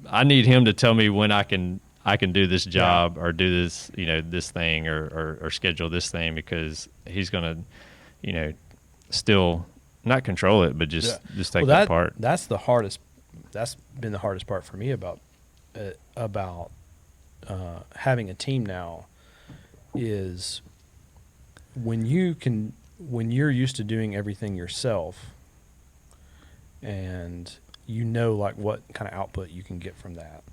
I need him to tell me when I can do this job or do this this thing or schedule this thing, because he's gonna still not control it, but just take that part. That's the hardest. That's been the hardest part for me about having a team now, is when you're used to doing everything yourself, and what kind of output you can get from that,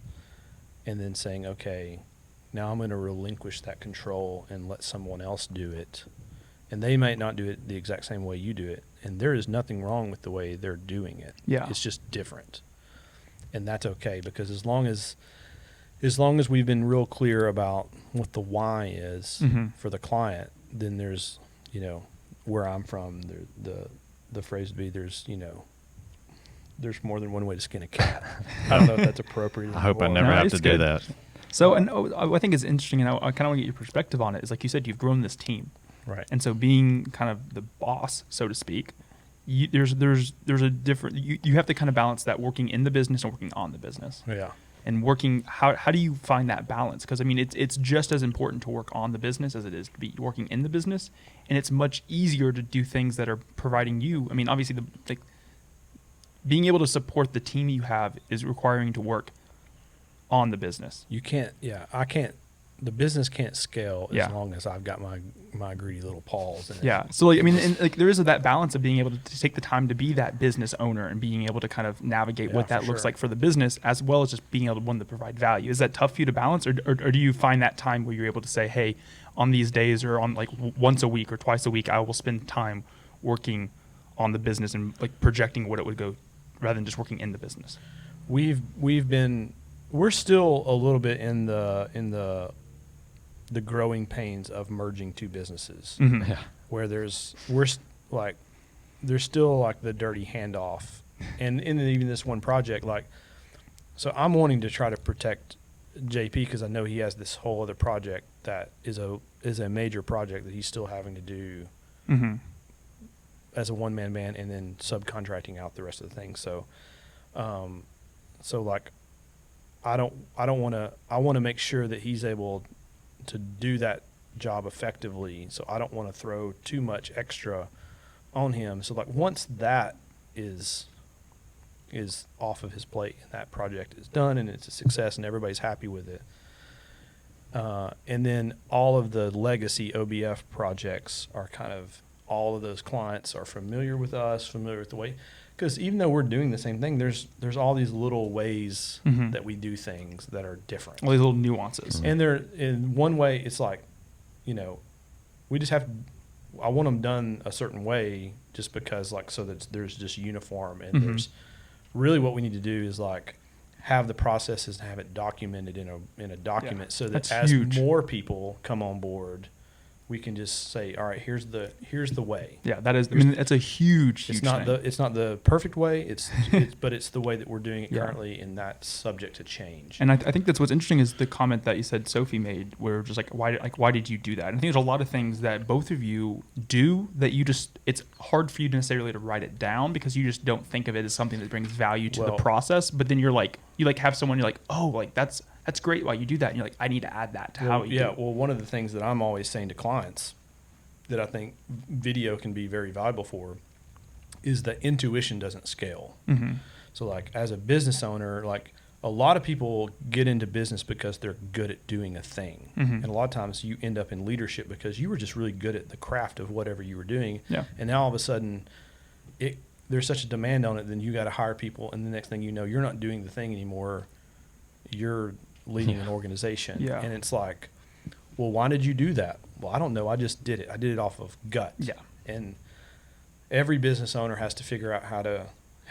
and then saying, okay, now I'm going to relinquish that control and let someone else do it. And they might not do it the exact same way you do it. And there is nothing wrong with the way they're doing it. Yeah. It's just different. And that's okay, because as long as we've been real clear about what the why is for the client, then there's, where I'm from, the phrase would be, there's more than one way to skin a cat. I don't know if that's appropriate. I hope I anymore. never have it's to do good. that. So, and I think it's interesting, and I kind of want to get your perspective on it. Is like you said, you've grown this team, Right. and so being kind of the boss, so to speak, there's a different. You have to kind of balance that working in the business and working on the business. Yeah. And working, how do you find that balance? Because I mean, it's just as important to work on the business as it is to be working in the business, and it's much easier to do things that are providing you. I mean, obviously, being able to support the team you have is requiring to work on the business. You can't, I can't the business can't scale as Yeah. long as I've got my greedy little paws in it. Yeah. So like, I mean, and like there is that balance of being able to take the time to be that business owner and being able to kind of navigate what Yeah, that for looks sure. like for the business, as well as just being able to one to provide value. Is that tough for you to balance, or do you find that time where you're able to say, hey, on these days or on like once a week or twice a week, I will spend time working on the business and like projecting what it would go, rather than just working in the business? We're still a little bit in the growing pains of merging two businesses, Mm-hmm. Yeah. where there's still like the dirty handoff, and in even this one project, like, so I'm wanting to try to protect JP because I know he has this whole other project that is a major project that he's still having to do Mm-hmm. as a one-man band, and then subcontracting out the rest of the things. So like I want to make sure that he's able to do that job effectively. So I don't want to throw too much extra on him. So like once that is off of his plate and that project is done and it's a success and everybody's happy with it, and then all of the legacy OBF projects are kind of, all of those clients are familiar with us, familiar with the way, because even though we're doing the same thing, there's all these little ways Mm-hmm. that we do things that are different. All these little nuances. And they're, in one way, it's like, we just have, I want them done a certain way just because, like, so that there's just uniform, and Mhm. there's really what we need to do is like have the processes and have it documented in a document, so that that's as huge. more people come on board, we can just say, all right, here's the way. Yeah, that is. I mean, it's a huge It's not thing. it's not the perfect way. But it's the way that we're doing it Yeah. currently, and that's subject to change. And I think that's what's interesting is the comment that you said Sophie made, where just like why did you do that? And I think there's a lot of things that both of you do that you just, it's hard for you to necessarily to write it down because you just don't think of it as something that brings value to the Well- process. But then you have someone, you're like, oh, like that's great why you do that, and you're like, I need to add that to how you do it. Well, one of the things that I'm always saying to clients that I think video can be very valuable for is that intuition doesn't scale. Mm-hmm. So like as a business owner, like a lot of people get into business because they're good at doing a thing. Mhm. And a lot of times you end up in leadership because you were just really good at the craft of whatever you were doing. Yeah. And now all of a sudden there's such a demand on it, then you got to hire people, and the next thing you know, you're not doing the thing anymore. You're leading an organization. Yeah. And it's like, well, why did you do that? Well, I don't know. I just did it. I did it off of gut. Yeah. And every business owner has to figure out how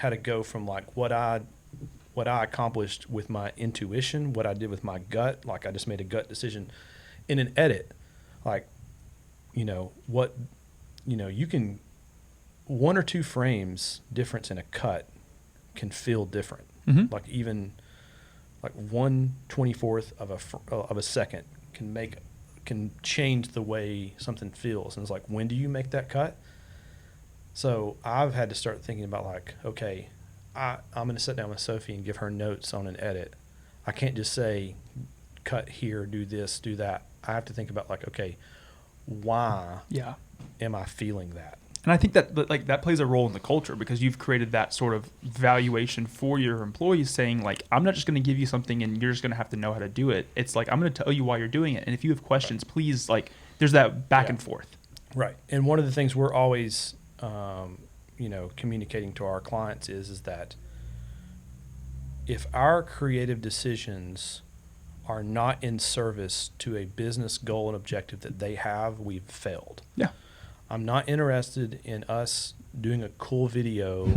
to go from like what I accomplished with my intuition, what I did with my gut, like I just made a gut decision in an edit. Like, you can, 1 or 2 frames difference in a cut can feel different. Mhm. Like even like 1/24th of a second can change the way something feels. And it's like, when do you make that cut? So I've had to start thinking about like, okay, I'm going to sit down with Sophie and give her notes on an edit. I can't just say, cut here, do this, do that. I have to think about like, okay, why Yeah. am I feeling that? And I think that plays a role in the culture because you've created that sort of valuation for your employees, saying like, I'm not just going to give you something and you're just going to have to know how to do it. It's like, I'm going to tell you why you're doing it, and if you have questions, please, like, there's that back and forth. Right. And one of the things we're always, communicating to our clients is that if our creative decisions are not in service to a business goal and objective that they have, we've failed. Yeah. I'm not interested in us doing a cool video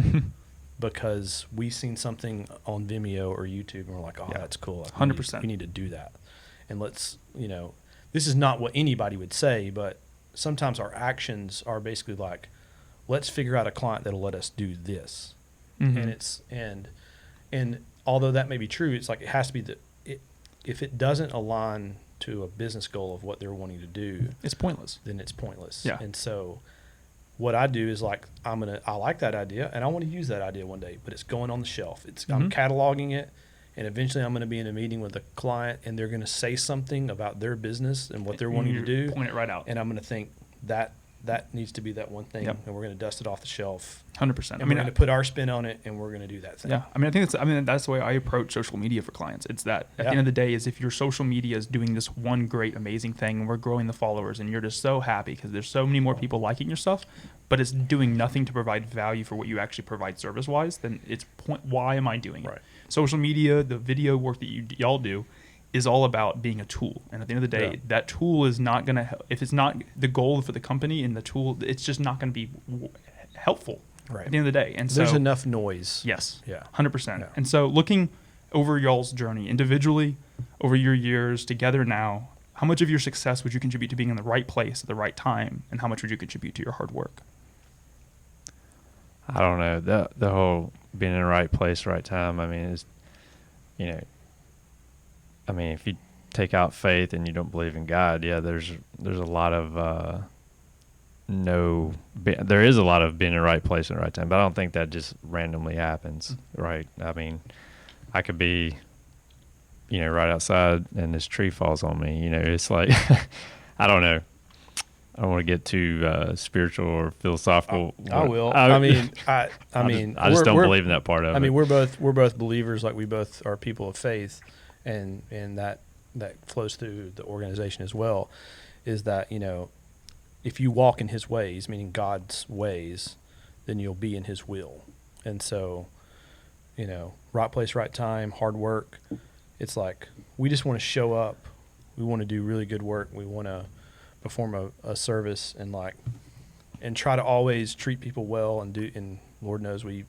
because we've seen something on Vimeo or YouTube and we're like, oh, Yeah. that's cool. Like, 100%. We need to do that. And let's, this is not what anybody would say, but sometimes our actions are basically like, let's figure out a client that'll let us do this. Mhm. And it's, and although that may be true, it's like, it has to be if it doesn't align to a business goal of what they're wanting to do, It's pointless. then it's pointless. Yeah. And so what I do is like, I like that idea and I want to use that idea one day, but it's going on the shelf. I'm Mhm. cataloging it, and eventually I'm going to be in a meeting with a client and they're going to say something about their business and what they're wanting to do. Point it right out. And I'm going to think that that needs to be that one thing, Yep. and we're going to dust it off the shelf. 100%. And we're going to put our spin on it, and we're going to do that thing. Yeah, I think that's the way I approach social media for clients. It's that at the end of the day is if your social media is doing this one great, amazing thing, and we're growing the followers, and you're just so happy because there's so many more people liking your stuff, but it's doing nothing to provide value for what you actually provide service-wise, then it's why am I doing it? Right. Social media, the video work that y'all do, is all about being a tool. And at the end of the day, that tool is not going to, if it's not the goal for the company and the tool, it's just not going to be helpful Right. at the end of the day. And There's so, enough noise. yes, Yeah. 100%. Yeah. And so looking over y'all's journey individually, over your years together now, how much of your success would you contribute to being in the right place at the right time? And how much would you contribute to your hard work? I don't know. The whole being in the right place, right time, I mean, is, if you take out faith and you don't believe in God, there's a lot of there is a lot of being in the right place in the right time, but I don't think that just randomly happens, right? I mean, I could be, right outside and this tree falls on me. It's like, I don't know. I don't want to get too spiritual or philosophical. I will. I just don't believe in that part of it. I mean, we're both believers. Like, we both are people of faith, and that flows through the organization as well. Is that if you walk in His ways, meaning God's ways, then you'll be in His will. And so, right place, right time, hard work. It's like we just want to show up. We want to do really good work. We want to perform a service and try to always treat people well and do. And Lord knows we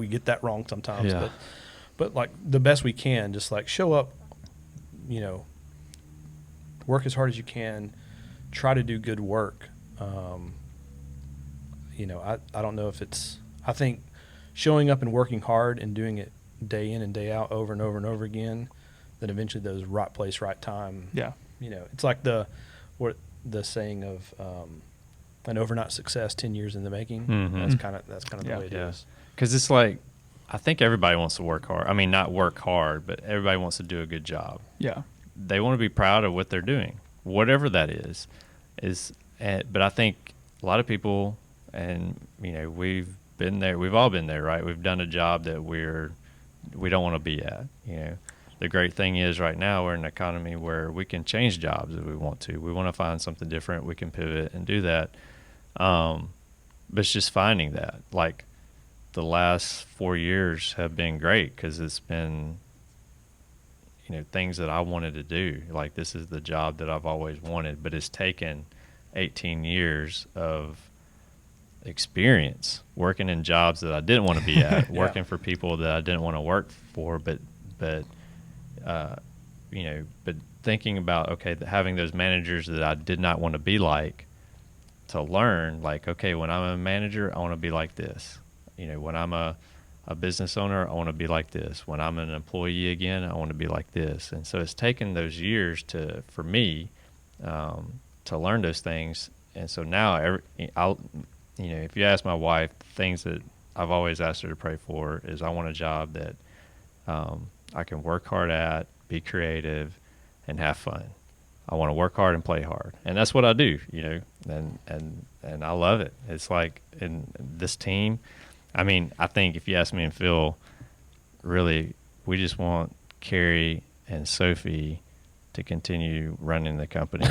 get that wrong sometimes. Yeah. But like the best we can, just like show up. Work as hard as you can. Try to do good work. I don't know if it's. I think showing up and working hard and doing it day in and day out over and over and over again, then eventually those right place, right time. Yeah. It's like the saying of an overnight success, 10 years in the making. Mm-hmm. That's kind of the way it is. Because it's like, I think everybody wants to work hard. I mean, not work hard, but everybody wants to do a good job. Yeah. They want to be proud of what they're doing, whatever that is. But I think a lot of people, and we've been there. We've all been there, right? We've done a job that we don't want to be at. The great thing is right now we're in an economy where we can change jobs if we want to. We want to find something different. We can pivot and do that. But it's just finding that. Like, the last 4 years have been great because it's been, things that I wanted to do. Like, this is the job that I've always wanted, but it's taken 18 years of experience working in jobs that I didn't want to be at, working for people that I didn't want to work for, but thinking about, having those managers that I did not want to be like, to learn, like, okay, when I'm a manager, I want to be like this. When I'm a business owner, I want to be like this. When I'm an employee again, I want to be like this. And so it's taken those years for me to learn those things. And so now, if you ask my wife, things that I've always asked her to pray for is I want a job that I can work hard at, be creative, and have fun. I want to work hard and play hard, and that's what I do. And I love it. It's like in this team. I mean, I think if you ask me and Phil, really, we just want Carrie and Sophie to continue running the company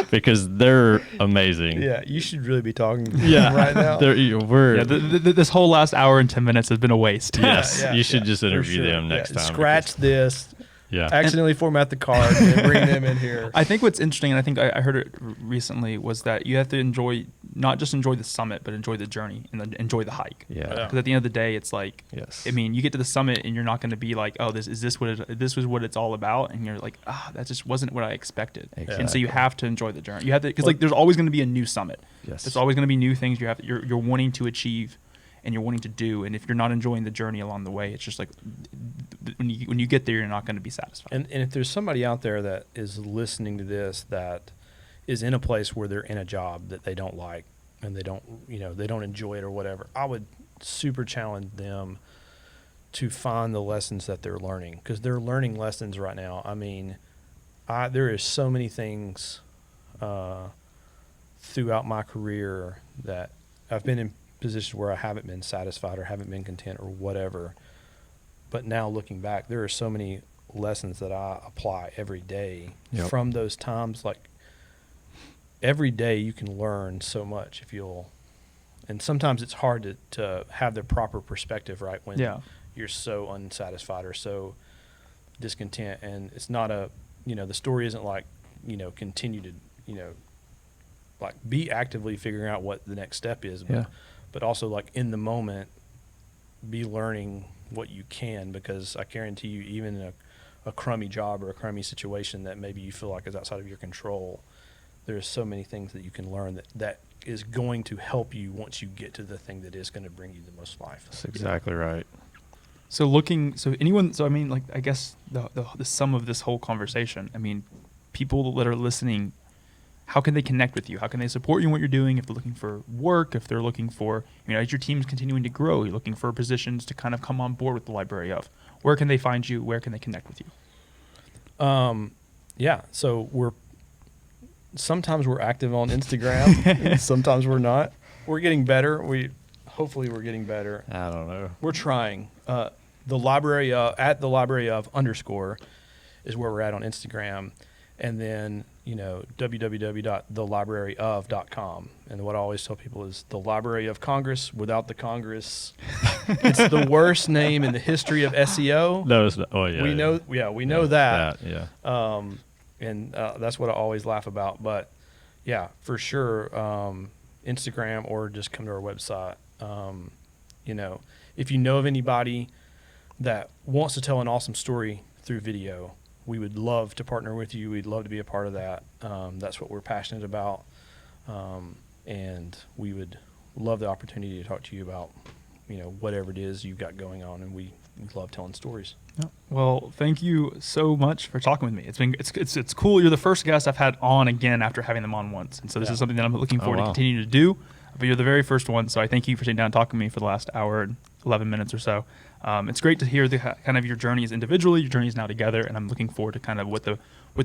because they're amazing. Yeah, you should really be talking to them right now. This whole last hour and 10 minutes has been a waste. Yes, you should just interview them next time. Scratch this. Yeah. Accidentally format the card and bring them in here. I think what's interesting, and I think I heard it recently, was that you have to not just enjoy the summit, but enjoy the journey and enjoy the hike. Yeah. Because at the end of the day, it's like, yes. I mean, you get to the summit and you're not going to be like, oh, this was what it's all about, and you're like, that just wasn't what I expected. Exactly. And so you have to enjoy the journey. You have to, because there's always going to be a new summit. Yes. There's always going to be new things you're wanting to achieve and you're wanting to do, and if you're not enjoying the journey along the way, it's just like when you get there, you're not going to be satisfied. And if there's somebody out there that is listening to this that is in a place where they're in a job that they don't like and they don't enjoy it or whatever, I would super challenge them to find the lessons that they're learning, because they're learning lessons right now. I mean, there is so many things throughout my career that I've been in positions where I haven't been satisfied or haven't been content or whatever. But now looking back, there are so many lessons that I apply every day from those times. Like every day you can learn so much if you'll, and sometimes it's hard to have the proper perspective, right? When you're so unsatisfied or so discontent, and it's not the story isn't like, continue to, like be actively figuring out what the next step is, but also like in the moment, be learning what you can, because I guarantee you, even in a crummy job or a crummy situation that maybe you feel like is outside of your control, there's so many things that you can learn that is going to help you once you get to the thing that is going to bring you the most life. That's exactly right. So I mean, like, I guess the sum of this whole conversation, I mean, people that are listening, how can they connect with you? How can they support you in what you're doing? If they're looking for work, if they're looking for, as your team's continuing to grow, you're looking for positions to kind of come on board with the Library of, where can they find you? Where can they connect with you? So sometimes we're active on Instagram. Sometimes we're not. We're getting better. Hopefully we're getting better. I don't know. We're trying. The Library of _ is where we're at on Instagram. And then, www.thelibraryof.com. And what I always tell people is the Library of Congress without the Congress. It's the worst name in the history of SEO. No, it's not. Oh, yeah. We know that. Yeah. And that's what I always laugh about. But, yeah, for sure, Instagram or just come to our website. If you know of anybody that wants to tell an awesome story through video, we would love to partner with you. We'd love to be a part of that. That's what we're passionate about. And we would love the opportunity to talk to you about, whatever it is you've got going on. And we love telling stories. Yeah. Well, thank you so much for talking with me. It's cool. You're the first guest I've had on again after having them on once. And so this is something that I'm looking forward to continue to do. But you're the very first one. So I thank you for sitting down and talking to me for the last hour and 11 minutes or so. It's great to hear the kind of your journeys individually, your journeys now together, and I'm looking forward to kind of what the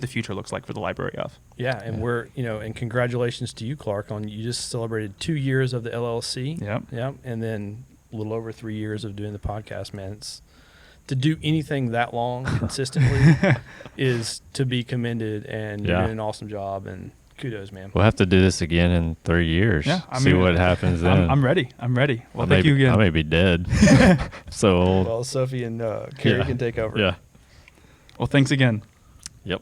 future looks like for the Library of. Yeah, and we're and congratulations to you, Clark, on you just celebrated 2 years of the LLC. Yep, and then a little over 3 years of doing the podcast. Man, it's to do anything that long consistently is to be commended, and you're doing an awesome job. And kudos, man. We'll have to do this again in 3 years. Yeah, see what happens then. I'm ready. Well, thank you again. I may be dead. So old. Well, Sophie and Carrie can take over. Yeah. Well, thanks again. Yep.